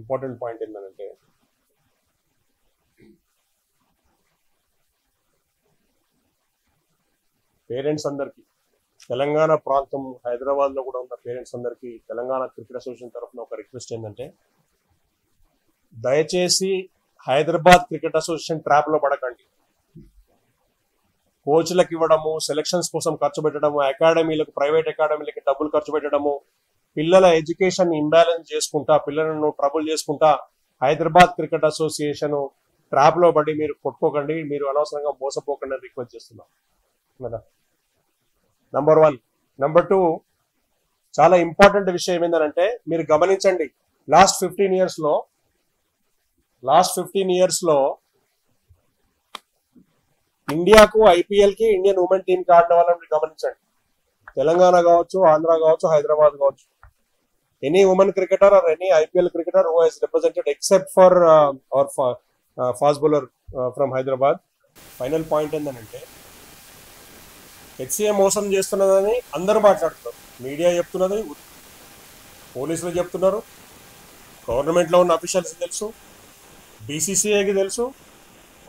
ఇంపార్టెంట్ పాయింట్ ఏంటంటే పేరెంట్స్ అందరికీ, తెలంగాణ ప్రాంతం హైదరాబాద్ లో కూడా ఉన్న పేరెంట్స్ అందరికీ తెలంగాణ క్రికెట్ అసోసియేషన్ తరఫున ఒక రిక్వెస్ట్ ఏంటంటే, దయచేసి హైదరాబాద్ క్రికెట్ అసోసియేషన్ ట్రాప్ లో పడకండి. కోచ్లకు ఇవ్వడము, సెలక్షన్స్ కోసం ఖర్చు పెట్టడము, అకాడమీలకు, ప్రైవేట్ అకాడమీలకి డబ్బులు ఖర్చు పెట్టడము, పిల్లల ఎడ్యుకేషన్ ఇంబ్యాలెన్స్ చేసుకుంటా, పిల్లలను ట్రబుల్ చేసుకుంటా హైదరాబాద్ క్రికెట్ అసోసియేషన్ ట్రాప్ లో పడి మీరు కొట్టుకోకండి, మీరు అనవసరంగా మోసపోకండి అని రిక్వెస్ట్ చేస్తున్నాం. నంబర్ 1. నంబర్ 2, చాలా ఇంపార్టెంట్ విషయం ఏంటంటే మీరు గమనించండి, లాస్ట్ 15 years లో ఇండియాకు ఐపీఎల్ కి ఇండియన్ ఉమెన్ టీమ్ కి ఆడిన వాళ్ళని గమనించండి. తెలంగాణ కావచ్చు, ఆంధ్ర కావచ్చు, హైదరాబాద్ కావచ్చు. Any women cricketer or any IPL cricketer who has represented except for our fast bowler from Hyderabad. Final point ఏంటంటే హెచ్సిఏ మోసం చేస్తున్నదని అందరూ మాట్లాడుతున్నారు. మీడియా చెప్తున్నది, పోలీసులు చెప్తున్నారు, గవర్నమెంట్లో ఉన్న అఫీషియల్స్ తెలుసు, బీసీసీఐకి తెలుసు,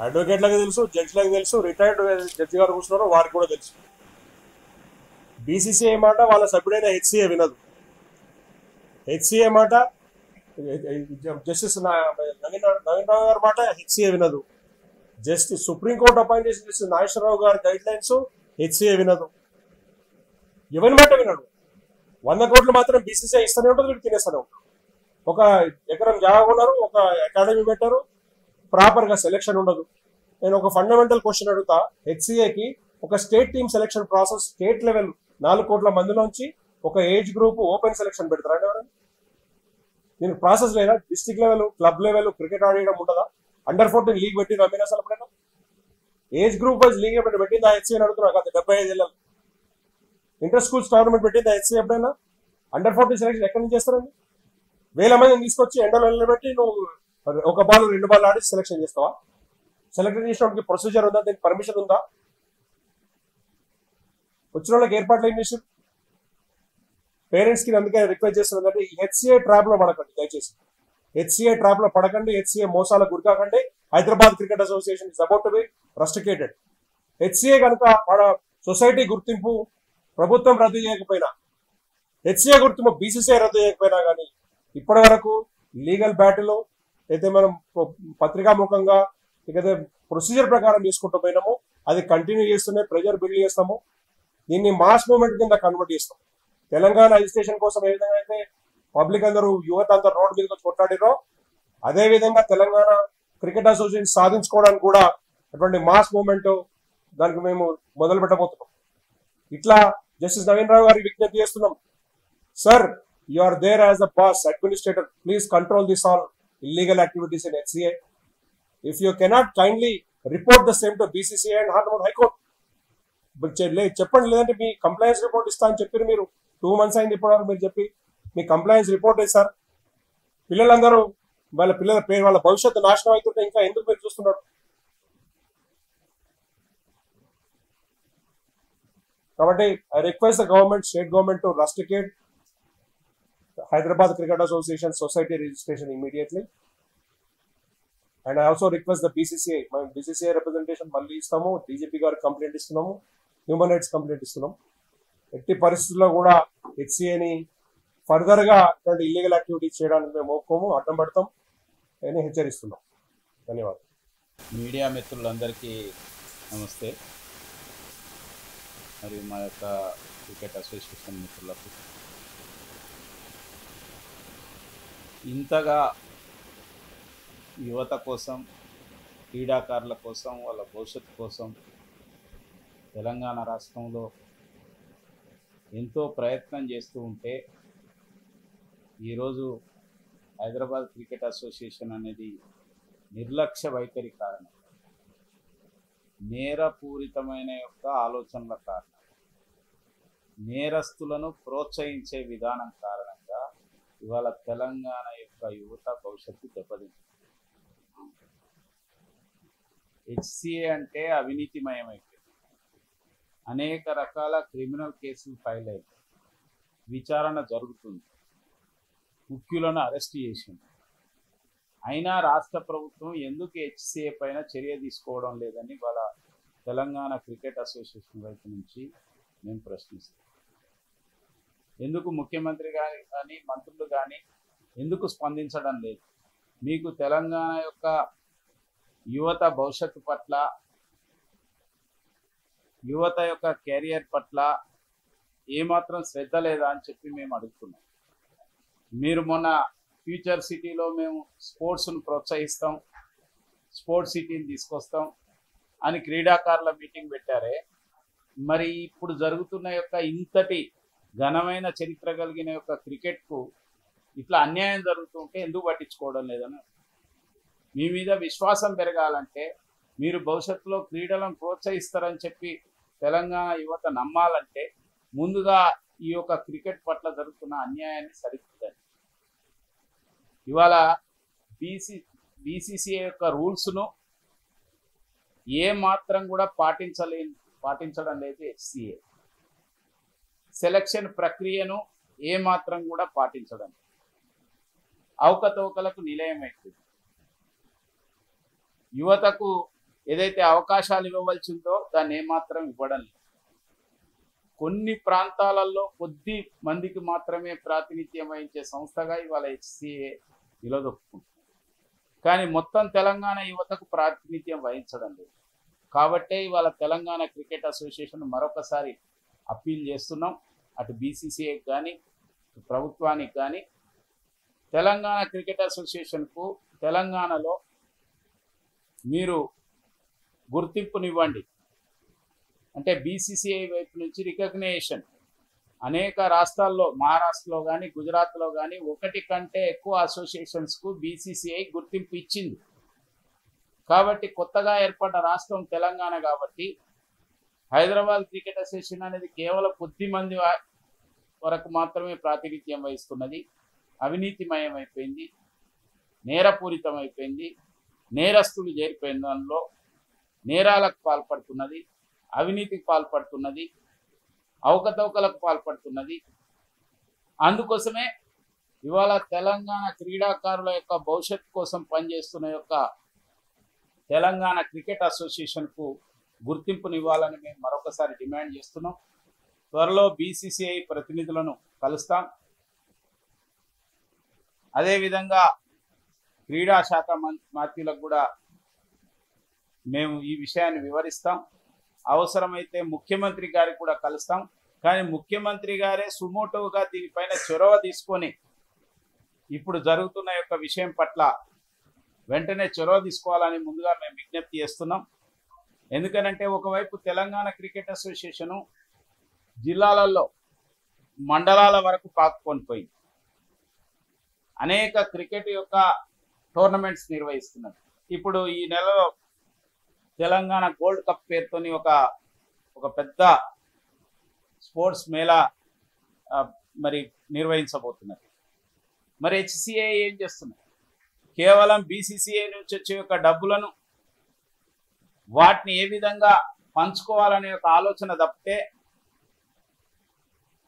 అడ్వకేట్లకు తెలుసు, జడ్జిలకు తెలుసు, రిటైర్డ్ జడ్జి గారు కూర్చున్నారు వారికి కూడా తెలుసు. బీసీసీఐ మాట వాళ్ళ సభ్యుడైన హెచ్సిఏ వినదు. హెచ్సిఏ మాట జస్టిస్ నవీన్ రావు గారి మాట హెచ్సిఏ వినదు. జస్టిస్ సుప్రీంకోర్టు అపాయింట్ చేసిన జస్టిస్ నాగేశ్వరరావు గారి గైడ్ లైన్స్ హెచ్సిఏ వినదు. ఎవరి మాట వినడు. 100 కోట్లు మాత్రం బీసీసీఐ ఇస్తూనే ఉంటుంది, వీళ్ళు తినేస్తూనే ఉంటారు. ఒక ఎకరం జాగా ఉన్నారు, ఒక అకాడమీ పెట్టారు, ప్రాపర్ గా సెలెక్షన్ ఉండదు. నేను ఒక ఫండమెంటల్ క్వశ్చన్ అడుగుతా, హెచ్సిఏకి ఒక state team selection process state level 4 కోట్ల మందిలోంచి ఒక ఏజ్ గ్రూప్ ఓపెన్ సెలెక్షన్ పెడతారా అండి ఎవరైనా? దీనికి ప్రాసెస్ లేదా? District level, club level cricket ఆడేయడం ఉండదా? అండర్ 14 లీగ్ పెట్టి రమ్మీనా అసలు ఎప్పుడైనా ఏజ్ గ్రూప్ వైజ్ లీగ్ ఎప్పుడైనా పెట్టిందా హెచ్సిఏ అడుగుతున్నా కదా? 75 ఏళ్ళ ఇంటర్ స్కూల్స్ టోర్నమెంట్ పెట్టిందా హెచ్సిఏ ఎప్పుడైనా? అండర్ 14 సెలెక్షన్ ఎక్కడి నుంచి చేస్తారండి? 1000 మందిని తీసుకొచ్చి ఎండలో నిలబెట్టి నువ్వు ఒక బాల్ 2 బాల్ ఆడి సెలెక్షన్ చేస్తావా? సెలెక్షన్ చేసినప్పటికి ప్రొసీజర్ ఉందా? దీనికి పర్మిషన్ ఉందా? వచ్చిన వాళ్ళకి ఏర్పాట్లు ఏం చేసి పేరెంట్స్ కి అందుకే రిక్వెస్ట్ చేస్తున్నదంటే ఈ హెచ్సిఏ ట్రాప్ లో పడకండి, దయచేసి హెచ్సిఏ ట్రాప్ లో పడకండి, హెచ్సిఏ మోసాలకు గురికాకండి. Hyderabad cricket association is about to be rusticated. HCA కనుక మన సొసైటీ గుర్తింపు ప్రభుత్వం రద్దు చేయకపోయినా, హెచ్సిఏ గుర్తింపు బీసీసీఐ రద్దు చేయకపోయినా కానీ ఇప్పటి వరకు లీగల్ బ్యాటిల్ అయితే మనం పత్రికాముఖంగా ఇకైతే ప్రొసీజర్ ప్రకారం తీసుకుంటూ పోయినాము, అది కంటిన్యూ చేస్తూనే ప్రెజర్ బిల్డ్ చేస్తాము. దీన్ని మాస్ మూవ్మెంట్ కింద కన్వర్ట్ చేస్తాం. తెలంగాణ రిజిస్ట్రేషన్ కోసం ఏ విధంగా అయితే పబ్లిక్ అందరూ, యువత అందరూ రోడ్డు మీదకి వచ్చి కొట్లాడిరో, అదే విధంగా తెలంగాణ క్రికెట్ అసోసియేషన్ సాధించుకోవడానికి కూడా అటువంటి మాస్ మూవ్మెంట్ దానికి మేము మొదలు పెట్టబోతున్నాం. ఇట్లా జస్టిస్ నవీన్ రావు గారికి విజ్ఞప్తి చేస్తున్నాం, sir you are there as the boss administrator, please control this all illegal activities in HCA. If you cannot kindly report the same to BCCI and Honorable High Court, చెప్పండి, లేదంటే మీ complains report ఇస్తా అని చెప్పారు మీరు. 2 months అయింది ఇప్పటివరకు మీరు చెప్పి. మీ కంప్లైన్స్ రిపోర్ట్ ఇస్తారు. పిల్లలందరూ వాళ్ళ పిల్లల పేరు, వాళ్ళ భవిష్యత్తు నాశనం అవుతుంటే ఇంకా ఎందుకు మీరు చూస్తున్నారు? కాబట్టి I request the government, state government to rusticate Hyderabad Cricket Association society registration immediately. And I also request the BCCI, my BCCI representation మళ్ళీ ఇస్తాము, DGP గారికి కంప్లైంట్ ఇస్తున్నాము, హ్యూమన్ రైట్స్ కంప్లైంట్ ఇస్తున్నాము. ఎట్టి పరిస్థితుల్లో కూడా HCAని ఫర్దర్గా ఇటువంటి ఇల్లీగల్ యాక్టివిటీస్ చేయడానికి మేము ఒప్పుకోము, అడ్డం పడతాం అని హెచ్చరిస్తున్నాం. ధన్యవాదాలు. మీడియా మిత్రులందరికీ నమస్తే. మరియు మా యొక్క క్రికెట్ అసోసియేషన్ మిత్రులకు ఇంతగా యువత కోసం, క్రీడాకారుల కోసం, వాళ్ళ భవిష్యత్తు కోసం తెలంగాణ రాష్ట్రంలో ఎంతో ప్రయత్నం చేస్తూ ఉంటే ఈరోజు హైదరాబాద్ క్రికెట్ అసోసియేషన్ అనేది నిర్లక్ష్య వైఖరి కారణం, నేరపూరితమైన యొక్క ఆలోచనల కారణం, నేరస్తులను ప్రోత్సహించే విధానం కారణంగా ఇవాళ తెలంగాణ యొక్క యువత భవిష్యత్తు దెబ్బతింది. HCA అంటే అవినీతిమయమైపోయింది. అనేక రకాల క్రిమినల్ కేసులు ఫైల్ అయ్యాయి, విచారణ జరుగుతుంది, ముఖ్యులను అరెస్ట్ చేసింది. అయినా రాష్ట్ర ప్రభుత్వం ఎందుకు HCA పైన చర్య తీసుకోవడం లేదని వాళ్ళ తెలంగాణ క్రికెట్ అసోసియేషన్ వైపు నుంచి మేము ప్రశ్నిస్తాం. ఎందుకు ముఖ్యమంత్రి కానీ మంత్రులు కానీ ఎందుకు స్పందించడం లేదు? మీకు తెలంగాణ యొక్క యువత భవిష్యత్తు పట్ల, యువత యొక్క కెరియర్ పట్ల ఏమాత్రం శ్రద్ధ లేదా అని చెప్పి మేము అడుగుతున్నాం. మీరు మొన్న ఫ్యూచర్ సిటీలో మేము స్పోర్ట్స్ను ప్రోత్సహిస్తాం, స్పోర్ట్స్ సిటీని తీసుకొస్తాం అని క్రీడాకారుల మీటింగ్ పెట్టారే, మరి ఇప్పుడు జరుగుతున్న యొక్క ఇంతటి ఘనమైన చరిత్ర కలిగిన యొక్క క్రికెట్కు ఇట్లా అన్యాయం జరుగుతుంటే ఎందుకు పట్టించుకోవడం లేదని. మీ మీద విశ్వాసం పెరగాలంటే, మీరు భవిష్యత్తులో క్రీడలను ప్రోత్సహిస్తారని చెప్పి తెలంగాణ యువత నమ్మాలంటే ముందుగా ఈ యొక్క క్రికెట్ పట్ల జరుగుతున్న అన్యాయాన్ని సరిదిద్దండి. ఇవాళ BCCI యొక్క రూల్స్ను ఏ మాత్రం కూడా పాటించడం లేదు HCA. సెలక్షన్ ప్రక్రియను ఏ మాత్రం కూడా పాటించడం, అవకతవకలకు నిలయమైంది. యువతకు ఏదైతే అవకాశాలు ఇవ్వవలసిందో దాన్ని ఏమాత్రం ఇవ్వడం లేదు. కొన్ని ప్రాంతాలలో కొద్ది మందికి మాత్రమే ప్రాతినిధ్యం వహించే సంస్థగా ఇవాళ HCA నిలదొక్కుంటుంది. కానీ మొత్తం తెలంగాణ యువతకు ప్రాతినిధ్యం వహించడం లేదు. కాబట్టే ఇవాళ తెలంగాణ క్రికెట్ అసోసియేషన్ మరొకసారి అప్పీల్ చేస్తున్నాం, అటు BCCIకి కానీ ప్రభుత్వానికి కానీ, తెలంగాణ క్రికెట్ అసోసియేషన్కు తెలంగాణలో మీరు గుర్తింపునివ్వండి. అంటే BCCI వైపు నుంచి రికగ్నేషన్ అనేక రాష్ట్రాల్లో, మహారాష్ట్రలో కానీ గుజరాత్లో కానీ 1 కంటే ఎక్కువ అసోసియేషన్స్కు BCCI గుర్తింపు ఇచ్చింది. కాబట్టి కొత్తగా ఏర్పడ్డ రాష్ట్రం తెలంగాణ కాబట్టి హైదరాబాద్ క్రికెట్ అసోసియేషన్ అనేది కేవలం కొద్ది మంది వరకు మాత్రమే ప్రాతినిధ్యం వహిస్తున్నది. అవినీతిమయమైపోయింది, నేరపూరితమైపోయింది, నేరస్తులు చేరిపోయిన దానిలో నేరాలకు పాల్పడుతున్నది, అవినీతికి పాల్పడుతున్నది, అవకతవకలకు పాల్పడుతున్నది. అందుకోసమే ఇవాళ తెలంగాణ క్రీడాకారుల యొక్క భవిష్యత్తు కోసం పనిచేస్తున్న యొక్క తెలంగాణ క్రికెట్ అసోసియేషన్కు గుర్తింపునివ్వాలని మేము మరొకసారి డిమాండ్ చేస్తున్నాం. త్వరలో BCCI ప్రతినిధులను కలుస్తాం. అదేవిధంగా క్రీడా శాఖ మంత్రులకు కూడా మేము ఈ విషయాన్ని వివరిస్తాం. అవసరమైతే ముఖ్యమంత్రి గారికి కూడా కలుస్తాం. కానీ ముఖ్యమంత్రి గారే సుమోటోగా దీనిపైన చొరవ తీసుకొని ఇప్పుడు జరుగుతున్న యొక్క విషయం పట్ల వెంటనే చొరవ తీసుకోవాలని ముందుగా మేము విజ్ఞప్తి చేస్తున్నాం. ఎందుకనంటే ఒకవైపు తెలంగాణ క్రికెట్ అసోసియేషను జిల్లాలలో మండలాల వరకు పాకుకొని పోయింది, అనేక క్రికెట్ యొక్క టోర్నమెంట్స్ నిర్వహిస్తున్నది. ఇప్పుడు ఈ నెలలో తెలంగాణ గోల్డ్ కప్ పేరుతోని ఒక పెద్ద స్పోర్ట్స్ మేళా మరి నిర్వహించబోతున్నారు. మరి హెచ్సిఐ ఏం చేస్తున్నారు? కేవలం బీసీసీఐ నుంచి వచ్చే యొక్క డబ్బులను వాటిని ఏ విధంగా పంచుకోవాలనే ఒక ఆలోచన తప్పితే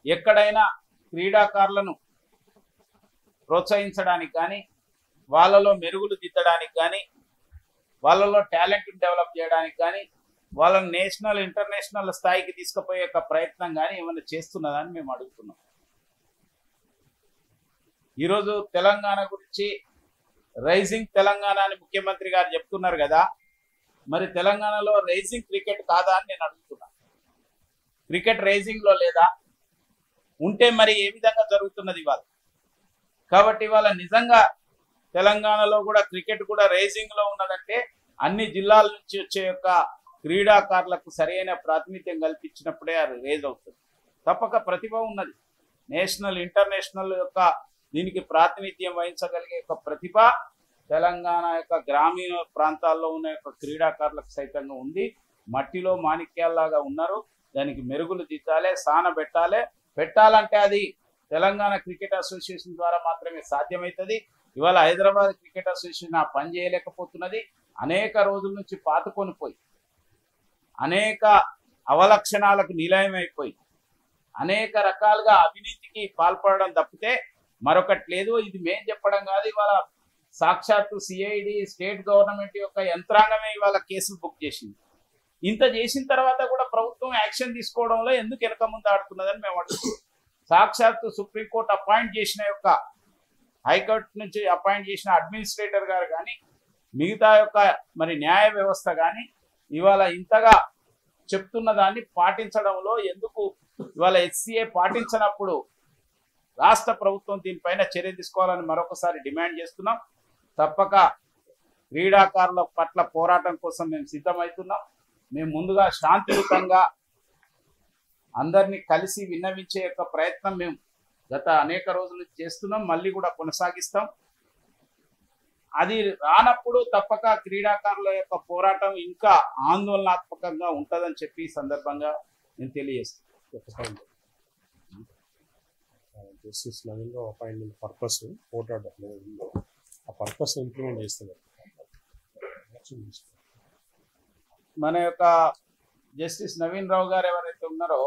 ఎక్కడైనా క్రీడాకారులను ప్రోత్సహించడానికి కానీ, వాళ్ళలో మెరుగులు దిద్దడానికి కానీ, వాళ్ళలో టాలెంట్ డెవలప్ చేయడానికి కానీ, వాళ్ళని నేషనల్ ఇంటర్నేషనల్ స్థాయికి తీసుకుపోయే యొక్క ప్రయత్నం కానీ ఏమైనా చేస్తున్నదని మేము అడుగుతున్నాం. ఈరోజు తెలంగాణ గురించి రైజింగ్ తెలంగాణ అని ముఖ్యమంత్రి గారు చెప్తున్నారు కదా, మరి తెలంగాణలో రైజింగ్ క్రికెట్ కాదా అని నేను అడుగుతున్నా. క్రికెట్ రైజింగ్లో లేదా? ఉంటే మరి ఏ విధంగా జరుగుతున్నది ఇవాళ? కాబట్టి ఇవాళ నిజంగా తెలంగాణలో కూడా క్రికెట్ కూడా రైజింగ్లో ఉన్నదంటే అన్ని జిల్లాల నుంచి వచ్చే యొక్క క్రీడాకారులకు సరైన ప్రాతినిధ్యం కల్పించినప్పుడే అది రేజ్ అవుతుంది. తప్పక ప్రతిభ ఉన్నది. నేషనల్ ఇంటర్నేషనల్ యొక్క దీనికి ప్రాతినిధ్యం వహించగలిగే యొక్క ప్రతిభ తెలంగాణ యొక్క గ్రామీణ ప్రాంతాల్లో ఉన్న యొక్క క్రీడాకారులకు సైతంగా ఉంది. మట్టిలో మాణిక్యాల్లాగా ఉన్నారు. దానికి మెరుగులు దిద్దాలి, సాన పెట్టాలంటే అది తెలంగాణ క్రికెట్ అసోసియేషన్ ద్వారా మాత్రమే సాధ్యమవుతుంది. ఇవాళ హైదరాబాద్ క్రికెట్ అసోసియేషన్ ఆ పని చేయలేకపోతున్నది. అనేక రోజుల నుంచి పాతుకొని పోయి, అనేక అవలక్షణాలకు నిలయమైపోయి, అనేక రకాలుగా అవినీతికి పాల్పడడం తప్పితే మరొకటి లేదు. ఇది మేం చెప్పడం కాదు. ఇవాళ సాక్షాత్తు సిఐడి స్టేట్ గవర్నమెంట్ యొక్క యంత్రాంగమే ఇవాళ కేసులు బుక్ చేసింది. ఇంత చేసిన తర్వాత కూడా ప్రభుత్వం యాక్షన్ తీసుకోవడంలో ఎందుకు వెనక ముందు ఆడుతున్నదని మేము అడుగుతున్నాం. సాక్షాత్తు సుప్రీంకోర్టు అపాయింట్ చేసిన యొక్క హైకోర్టు నుంచి అపాయింట్ చేసిన అడ్మినిస్ట్రేటర్ గారు కానీ, మిగతా యొక్క మరి న్యాయ వ్యవస్థ కానీ ఇవాళ ఇంతగా చెప్తున్న దాన్ని పాటించడంలో ఎందుకు ఇవాళ హెచ్సిఏ పాటించినప్పుడు రాష్ట్ర ప్రభుత్వం దీనిపైన చర్య తీసుకోవాలని మరొకసారి డిమాండ్ చేస్తున్నాం. తప్పక క్రీడాకారుల పట్ల పోరాటం కోసం మేము సిద్ధమవుతున్నాం. మేము ముందుగా శాంతియుతంగా అందరినీ కలిసి విన్నవించే యొక్క ప్రయత్నం మేము గత అనేక రోజులు చేస్తున్నాం, మళ్ళీ కూడా కొనసాగిస్తాం. అది రానప్పుడు తప్పక క్రీడాకారుల యొక్క పోరాటం ఇంకా ఆందోళనాత్మకంగా ఉంటుందని చెప్పి ఈ సందర్భంగా నేను తెలియజేస్తాను. జస్టిస్ నవీన్ రావు అపాయింట్మెంట్ పర్పస్ కోర్టు ఆ పర్పస్ ఇంప్లిమెంట్ చేస్తున్నారు. మన యొక్క జస్టిస్ నవీన్ రావు గారు ఎవరైతే ఉన్నారో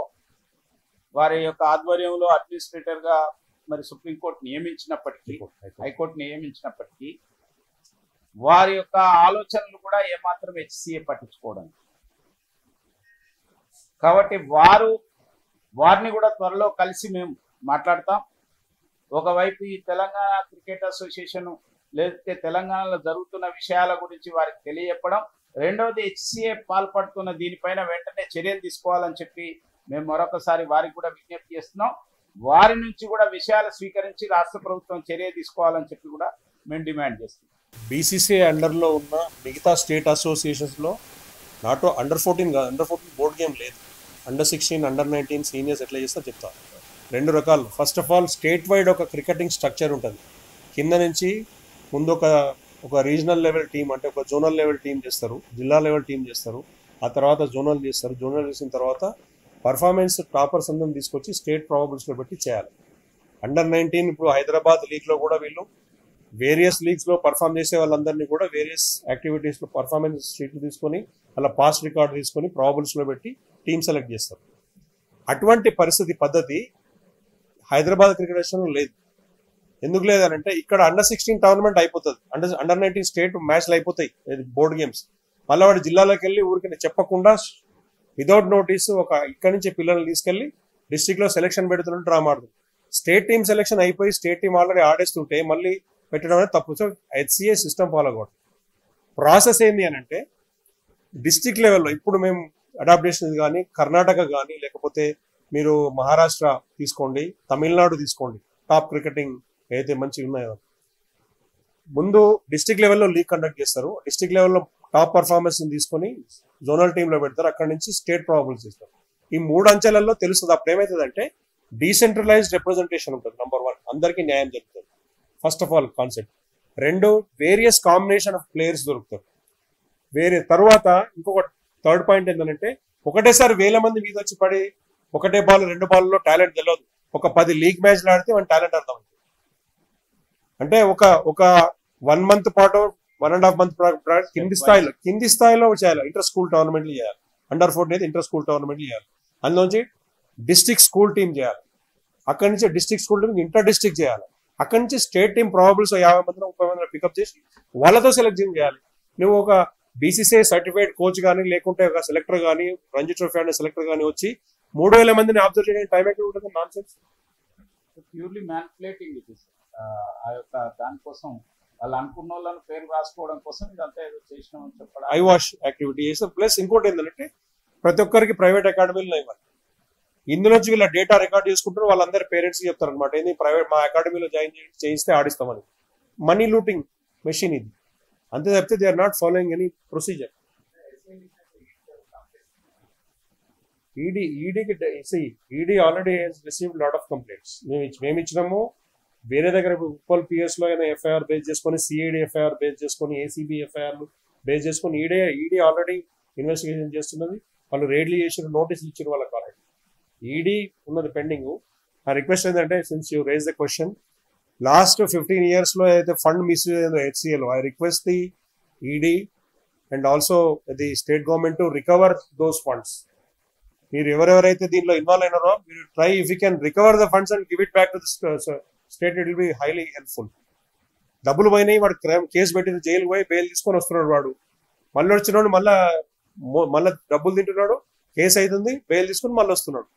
వారి యొక్క ఆధ్వర్యంలో అడ్మినిస్ట్రేటర్గా మరి సుప్రీంకోర్టు నియమించినప్పటికీ, హైకోర్టు నియమించినప్పటికీ వారి యొక్క ఆలోచనలు కూడా ఏమాత్రం హెచ్సిఏ పట్టించుకోవడం. కాబట్టి వారిని కూడా త్వరలో కలిసి మేము మాట్లాడతాం. ఒకవైపు ఈ తెలంగాణ క్రికెట్ అసోసియేషన్ లేకపోతే తెలంగాణలో జరుగుతున్న విషయాల గురించి వారికి తెలియజెప్పడం, రెండవది హెచ్సిఏ పాల్పడుతున్న దీనిపైన వెంటనే చర్యలు తీసుకోవాలని చెప్పి మేము మరొకసారి వారికి కూడా విజ్ఞప్తి చేస్తున్నాం. వారి నుంచి కూడా విషయాలు స్వీకరించి రాష్ట్ర ప్రభుత్వం చర్య తీసుకోవాలని చెప్పి కూడా మేము డిమాండ్ చేస్తున్నాం. బీసీసీఐ అండర్లో ఉన్న మిగతా స్టేట్ అసోసియేషన్స్లో నాట్ అండర్ 14 కాదు, అండర్ 14 బోర్డ్ గేమ్ లేదు. అండర్ 16, అండర్ 19 సీనియర్స్ ఎట్లా చేస్తా చెప్తాను. రెండు రకాలు. First of all state wide ఒక క్రికెటింగ్ స్ట్రక్చర్ ఉంటుంది. కింద నుంచి ముందు ఒక రీజనల్ లెవెల్ టీం, అంటే ఒక జోనల్ లెవెల్ టీం చేస్తారు, జిల్లా లెవెల్ టీం చేస్తారు, ఆ తర్వాత జోనల్ చేస్తారు. జోనల్ చేసిన తర్వాత పర్ఫార్మెన్స్ టాపర్స్ అందరం తీసుకొచ్చి స్టేట్ ప్రాబబుల్స్లో పెట్టి చేయాలి. అండర్ 19 ఇప్పుడు హైదరాబాద్ లీగ్లో కూడా వీళ్ళు వేరియస్ లీగ్స్లో పర్ఫామ్ చేసే వాళ్ళందరినీ కూడా వేరియస్ యాక్టివిటీస్లో పర్ఫార్మెన్స్ షీట్లు తీసుకొని అలా పాస్ రికార్డు తీసుకొని ప్రాబబుల్స్లో పెట్టి టీమ్ సెలెక్ట్ చేస్తారు. అటువంటి పద్ధతి హైదరాబాద్ క్రికెట్ అసోసియేషన్లో లేదు. ఎందుకు లేదనంటే ఇక్కడ అండర్ 16 టోర్నమెంట్ అయిపోతుంది, అండర్ 19 స్టేట్ మ్యాచ్లు అయిపోతాయి బోర్డు గేమ్స్. మళ్ళీ వాడు జిల్లాలోకి వెళ్ళి ఊరికి చెప్పకుండా వితౌట్ నోటీస్ ఇక్కడి నుంచి పిల్లల్ని తీసుకెళ్లి డిస్ట్రిక్ట్లో సెలెక్షన్ పెడుతున్నట్టు డ్రామా ఆడుతుంది. స్టేట్ టీమ్ సెలెక్షన్ అయిపోయి స్టేట్ టీం ఆల్రెడీ ఆడేస్తుంటే మళ్ళీ పెట్టడం అనేది తప్పు. సో హెచ్సిఏ సిస్టమ్ ఫాలో అవ్వడం. ప్రాసెస్ ఏంటి అని అంటే డిస్ట్రిక్ట్ లెవెల్లో ఇప్పుడు మేము అడాప్టేషన్ కానీ కర్ణాటక కానీ లేకపోతే మీరు మహారాష్ట్ర తీసుకోండి, తమిళనాడు తీసుకోండి, టాప్ క్రికెటింగ్ ఏదైతే మంచిగా ఉన్నాయో ముందు డిస్ట్రిక్ట్ లెవెల్లో లీగ్ కండక్ట్ చేస్తారు. డిస్ట్రిక్ట్ లెవెల్లో టాప్ పర్ఫార్మెన్స్ తీసుకొని జోనల్ టీంలో పెడతారు, అక్కడి నుంచి స్టేట్ ప్రాబబుల్స్ ఇస్తారు. ఈ 3 అంచెలలో తెలుస్తుంది. అప్పుడు ఏమవుతుందంటే డీసెంట్రలైజ్డ్ రిప్రజెంటేషన్ ఉంటుంది. నంబర్ 1 అందరికీ న్యాయం జరుగుతుంది. First of all concept. రెండు వేరియస్ కాంబినేషన్ ఆఫ్ ప్లేయర్స్ దొరుకుతారు. వేరే తర్వాత ఇంకొక థర్డ్ పాయింట్ ఏంటంటే ఒకటేసారి వేల మంది మీద వచ్చి పడి ఒకటే బాల్ 2 బాల్లో టాలెంట్ తెలియదు. ఒక 10 లీగ్ మ్యాచ్లు ఆడితే మన టాలెంట్ అర్థం. అంటే ఒక 1 మంత్ పాటు 1.5 మంత్ కింది స్థాయిలో చేయాలి. ఇంటర్ స్కూల్ టోర్నమెంట్లు చేయాలి. అండర్ 14 ఇంటర్ స్కూల్ టోర్నమెంట్లు చేయాలి. అందులోంచి డిస్ట్రిక్ట్ స్కూల్ టీం చేయాలి. అక్కడి నుంచి district school team inter district చేయాలి. అక్కడి నుంచి స్టేట్ టీం ప్రాబబుల్స్ 50 మంది 30 మంది పికప్ చేసి వాళ్ళతో సెలెక్షన్ చేయాలి. నువ్వు ఒక బీసీసీఐ సర్టిఫైడ్ కోచ్ కానీ లేకుంటే ఒక సెలెక్టర్ కానీ రంజీ ట్రోఫీ ఆడిన సెలెక్టర్ కానీ వచ్చి 3000 మందిని అబ్జర్వ్ చేయడానికి టైం ఎక్కడ ఉంటుంది? Non sense. Purely manipulating it is. ఆ యొక్క దానికోసం వాళ్ళు అనుకున్న వాళ్ళని పేరు రాసుకోవడం కోసం ఇదంతా ఏదో చేసినామని చెప్పడం ఐ వాష్ యాక్టివిటీ చేస్తారు. ప్లస్ ఇంకోటి ఏంటంటే ప్రతి ఒక్కరికి ప్రైవేట్ అకాడమీలు ఇవ్వాలి. ఇందులోంచి వీళ్ళ డేటా రికార్డ్ చేసుకుంటారు. వాళ్ళందరి పేరెంట్స్ చెప్తారు అనమాట, ఏంది ప్రైవేట్ మా అకాడమీలో జాయిన్ చేయిస్తే ఆడిస్తామని. మనీ లూటింగ్ మెషిన్ ఇది. అంతే తప్పితే they are not following any procedure. ED already received lot of complaints. మేము ఇచ్చినాము. వేరే దగ్గర ఉప్పల్ పిఎస్ లో అయినా ఎఫ్ఐఆర్ బేస్ చేసుకొని, సిఐడి ఎఫ్ఐఆర్ బేస్ చేసుకొని, ఏసీబీ ఎఫ్ఐఆర్ బేస్ చేసుకొని ఈడీ ఆల్రెడీ ఇన్వెస్టిగేషన్ చేస్తున్నది. వాళ్ళు రేడ్లీ చేసిన నోటీసులు ఇచ్చారు వాళ్ళకి ఆల్రెడీ. ఈడీ ఉన్నది పెండింగ్. నా రిక్వెస్ట్ ఏంటంటే, since you raise the question, last 15 years లో ఏదైతే ఫండ్ మిస్యూజ్ అయిందో హెచ్సిఏలో, I request the ED and also the state government to recover those funds. మీరు ఎవరెవరైతే దీనిలో ఇన్వాల్వ్ అయినారో మీరు try if you can recover the funds and give it back to the state, it will be highly helpful. డబ్బులు పోయినాయి, వాడు case పెట్టి jail పోయి bail తీసుకొని వస్తున్నాడు. వాడు మళ్ళీ వచ్చినాడు, మళ్ళీ డబ్బులు తింటున్నాడు, కేసు అవుతుంది, బెయిల్ తీసుకుని మళ్ళీ వస్తున్నాడు.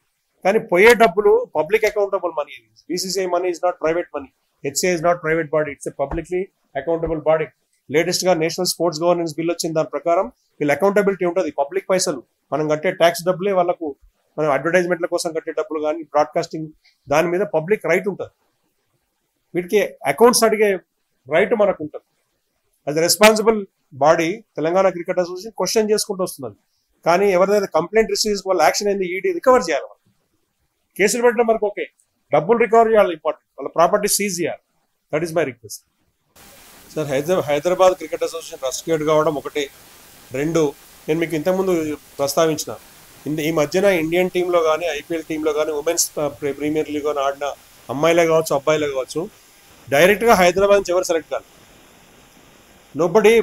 కానీ పోయే డబ్బులు public accountable money. BCCI money is not private money. HCI is not private body, it's a publicly accountable body. Latest గా నేషనల్ స్పోర్ట్స్ గవర్నెన్స్ బిల్ వచ్చిన దాని ప్రకారం వీళ్ళ అకౌంటబిలిటీ ఉంటుంది. పబ్లిక్ పైసలు మనం కట్టే ట్యాక్స్ డబ్బులే వాళ్ళకు, మనం అడ్వర్టైజ్మెంట్ల కోసం కట్టే డబ్బులు కానీ బ్రాడ్కాస్టింగ్ దాని మీద పబ్లిక్ రైట్ ఉంటుంది. వీటికి అకౌంట్స్ అడిగే రైట్ మనకు ఉంటుంది. అది responsible body Telangana cricket association question చేసుకుంటూ వస్తున్నది. కానీ ఎవరిదైతే కంప్లైంట్ రిసీవ్ వాళ్ళ యాక్షన్ అయింది, ఈడీ రికవర్ చేయాలి. కేసులు పెట్టడం మనకు ఓకే, డబ్బులు రికవర్ చేయాలి ఇంపార్టెంట్, వాళ్ళ ప్రాపర్టీ సీజ్ చేయాలి. That is my request. Sir, Hyderabad cricket association rescued కావడం ఒకటి. రెండు, నేను మీకు ఇంతకుముందు ప్రస్తావించిన ఈ మధ్యన ఇండియన్ టీంలో కానీ ఐపీఎల్ టీంలో కానీ ఉమెన్స్ ప్రీమియర్ లీగ్ కానీ ఆడిన అమ్మాయిలే కావచ్చు అబ్బాయిలే కావచ్చు, డైరెక్ట్గా హైదరాబాద్ నుంచి ఎవరు సెలెక్ట్ కాదు. Nobody.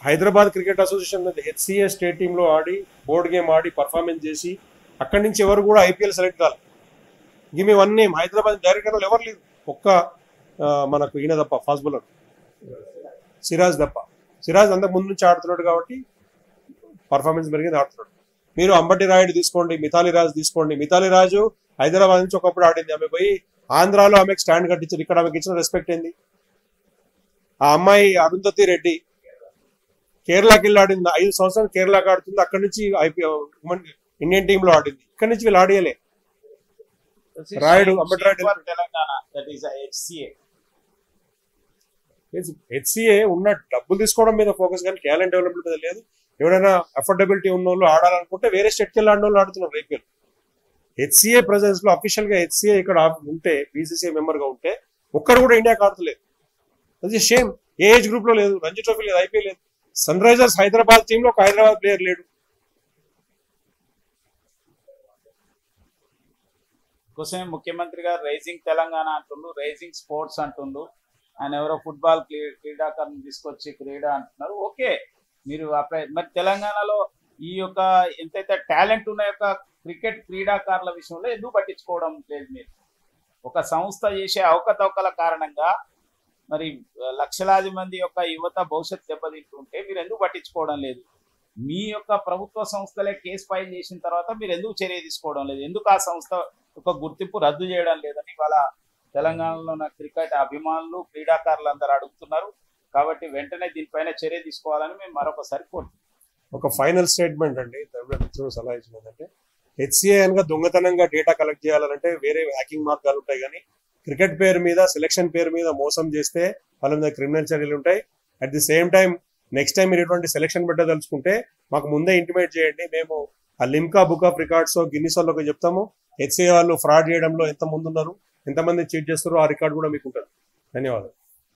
Hyderabad cricket association HCA state టీంలో ఆడి బోర్డ్ గేమ్ ఆడి పర్ఫార్మెన్స్ చేసి అక్కడి నుంచి ఎవరు కూడా ఐపీఎల్ సెలెక్ట్ కాదు. Give me one name. Hyderabad direct వాళ్ళు ఎవరు లేరు, ఒక్క మనకు ఈయన తప్ప, ఫాస్ట్ బౌలర్ సిరాజ్ తప్ప. సిరాజ్ అంతకు ముందు నుంచి ఆడుతున్నాడు కాబట్టి పర్ఫార్మెన్స్ పెరిగింది, ఆడుతున్నాడు. మీరు అంబటి రాయుడు తీసుకోండి, మిథాలీ రాజ్ తీసుకోండి. మిథాలీ రాజు హైదరాబాద్ నుంచి ఒకప్పుడు ఆడింది. ఆమె పోయి ఆంధ్రాలో ఆమెకు స్టాండ్ కట్టించారు. ఇక్కడ ఆమెకి ఇచ్చిన రెస్పెక్ట్ ఏంది? ఆ అమ్మాయి అరుంధతి రెడ్డి కేరళకి వెళ్ళి ఆడింది. 5 సంవత్సరాలు కేరళకి ఆడుతుంది. అక్కడి నుంచి ఇండియన్ టీంలో ఆడింది. ఇక్కడి నుంచి వీళ్ళు ఆడియలే. రాయుడు, అంబటి రాయుడు. హెచ్సిఏ ఉన్న డబ్బులు తీసుకోవడం మీద ఫోకస్, కానీ టాలెంట్ డెవలప్మెంట్ మీద లేదు. ఎవరైనా అఫోర్డబిలిటీ ఉన్న వాళ్ళు ఆడాలనుకుంటే వేరే స్టేట్కి వెళ్ళి ఆడిన వాళ్ళు ఆడుతున్నారు ఐపీఎల్. హెచ్సిఏ ప్రెజెన్స్ లో అఫీషియల్ గా హెచ్సిఏ ఇక్కడ ఉంటే, బీసీసీఐ మెంబర్ గా ఉంటే ఒక్కడు కూడా ఇండియాకి ఆడతలేదు. అది షేమ్. ఏ ఏజ్ గ్రూప్ లో లేదు, రంజీ ట్రోఫీ లేదు, ఐపీఎల్ లేదు. సన్ రైజర్స్ హైదరాబాద్ టీంలో ఒక హైదరాబాద్ ప్లేయర్ లేడు. కోసమే ముఖ్యమంత్రి గారు రైజింగ్ తెలంగాణ అంటుండ్రు, రైజింగ్ స్పోర్ట్స్ అంటుండ్రు. ఆయన ఎవరో ఫుట్బాల్ క్రీడాకారుని తీసుకొచ్చి క్రీడా అంటున్నారు. ఓకే, మీరు మరి తెలంగాణలో ఈ యొక్క ఎంతైతే టాలెంట్ ఉన్న యొక్క క్రికెట్ క్రీడాకారుల విషయంలో ఎందుకు పట్టించుకోవడం లేదు? మీరు ఒక సంస్థ చేసే అవకతవకల కారణంగా మరి లక్షలాది మంది యొక్క యువత భవిష్యత్తు దెబ్బతింటుంటే మీరు ఎందుకు పట్టించుకోవడం లేదు? మీ యొక్క ప్రభుత్వ సంస్థలే కేసు ఫైల్ చేసిన తర్వాత మీరు ఎందుకు చర్య తీసుకోవడం లేదు? ఎందుకు ఆ సంస్థ యొక్క గుర్తింపు రద్దు చేయడం లేదని ఇవాళ తెలంగాణలో ఉన్న క్రికెట్ అభిమానులు, క్రీడాకారులు అందరూ అడుగుతున్నారు. కాబట్టి వెంటనే దీనిపైన చర్య తీసుకోవాలని మేము మరొకసారి కోరుతున్నాం. ఒక ఫైనల్ స్టేట్మెంట్ అండి, సలహా ఇచ్చినదంటే, హెచ్సిఏ కనుక దొంగతనంగా డేటా కలెక్ట్ చేయాలంటే వేరే హ్యాకింగ్ మార్గాలు ఉంటాయి. కానీ క్రికెట్ పేరు మీద, సెలక్షన్ పేరు మీద మోసం చేస్తే వాళ్ళ మీద క్రిమినల్ చర్యలు ఉంటాయి. At the same time next time మీరు ఎటువంటి సెలక్షన్ పెట్టదలుచుకుంటే మాకు ముందే ఇంటిమేట్ చేయండి. మేము ఆ Limca book of records Guinness వాళ్ళకి చెప్తాము. హెచ్సిఏ వాళ్ళు ఫ్రాడ్ చేయడంలో ఎంత ముందున్నారు, ఎంతమంది చీట్ చేస్తారో ఆ రికార్డు కూడా మీకు ఉంటుంది. ధన్యవాదాలు.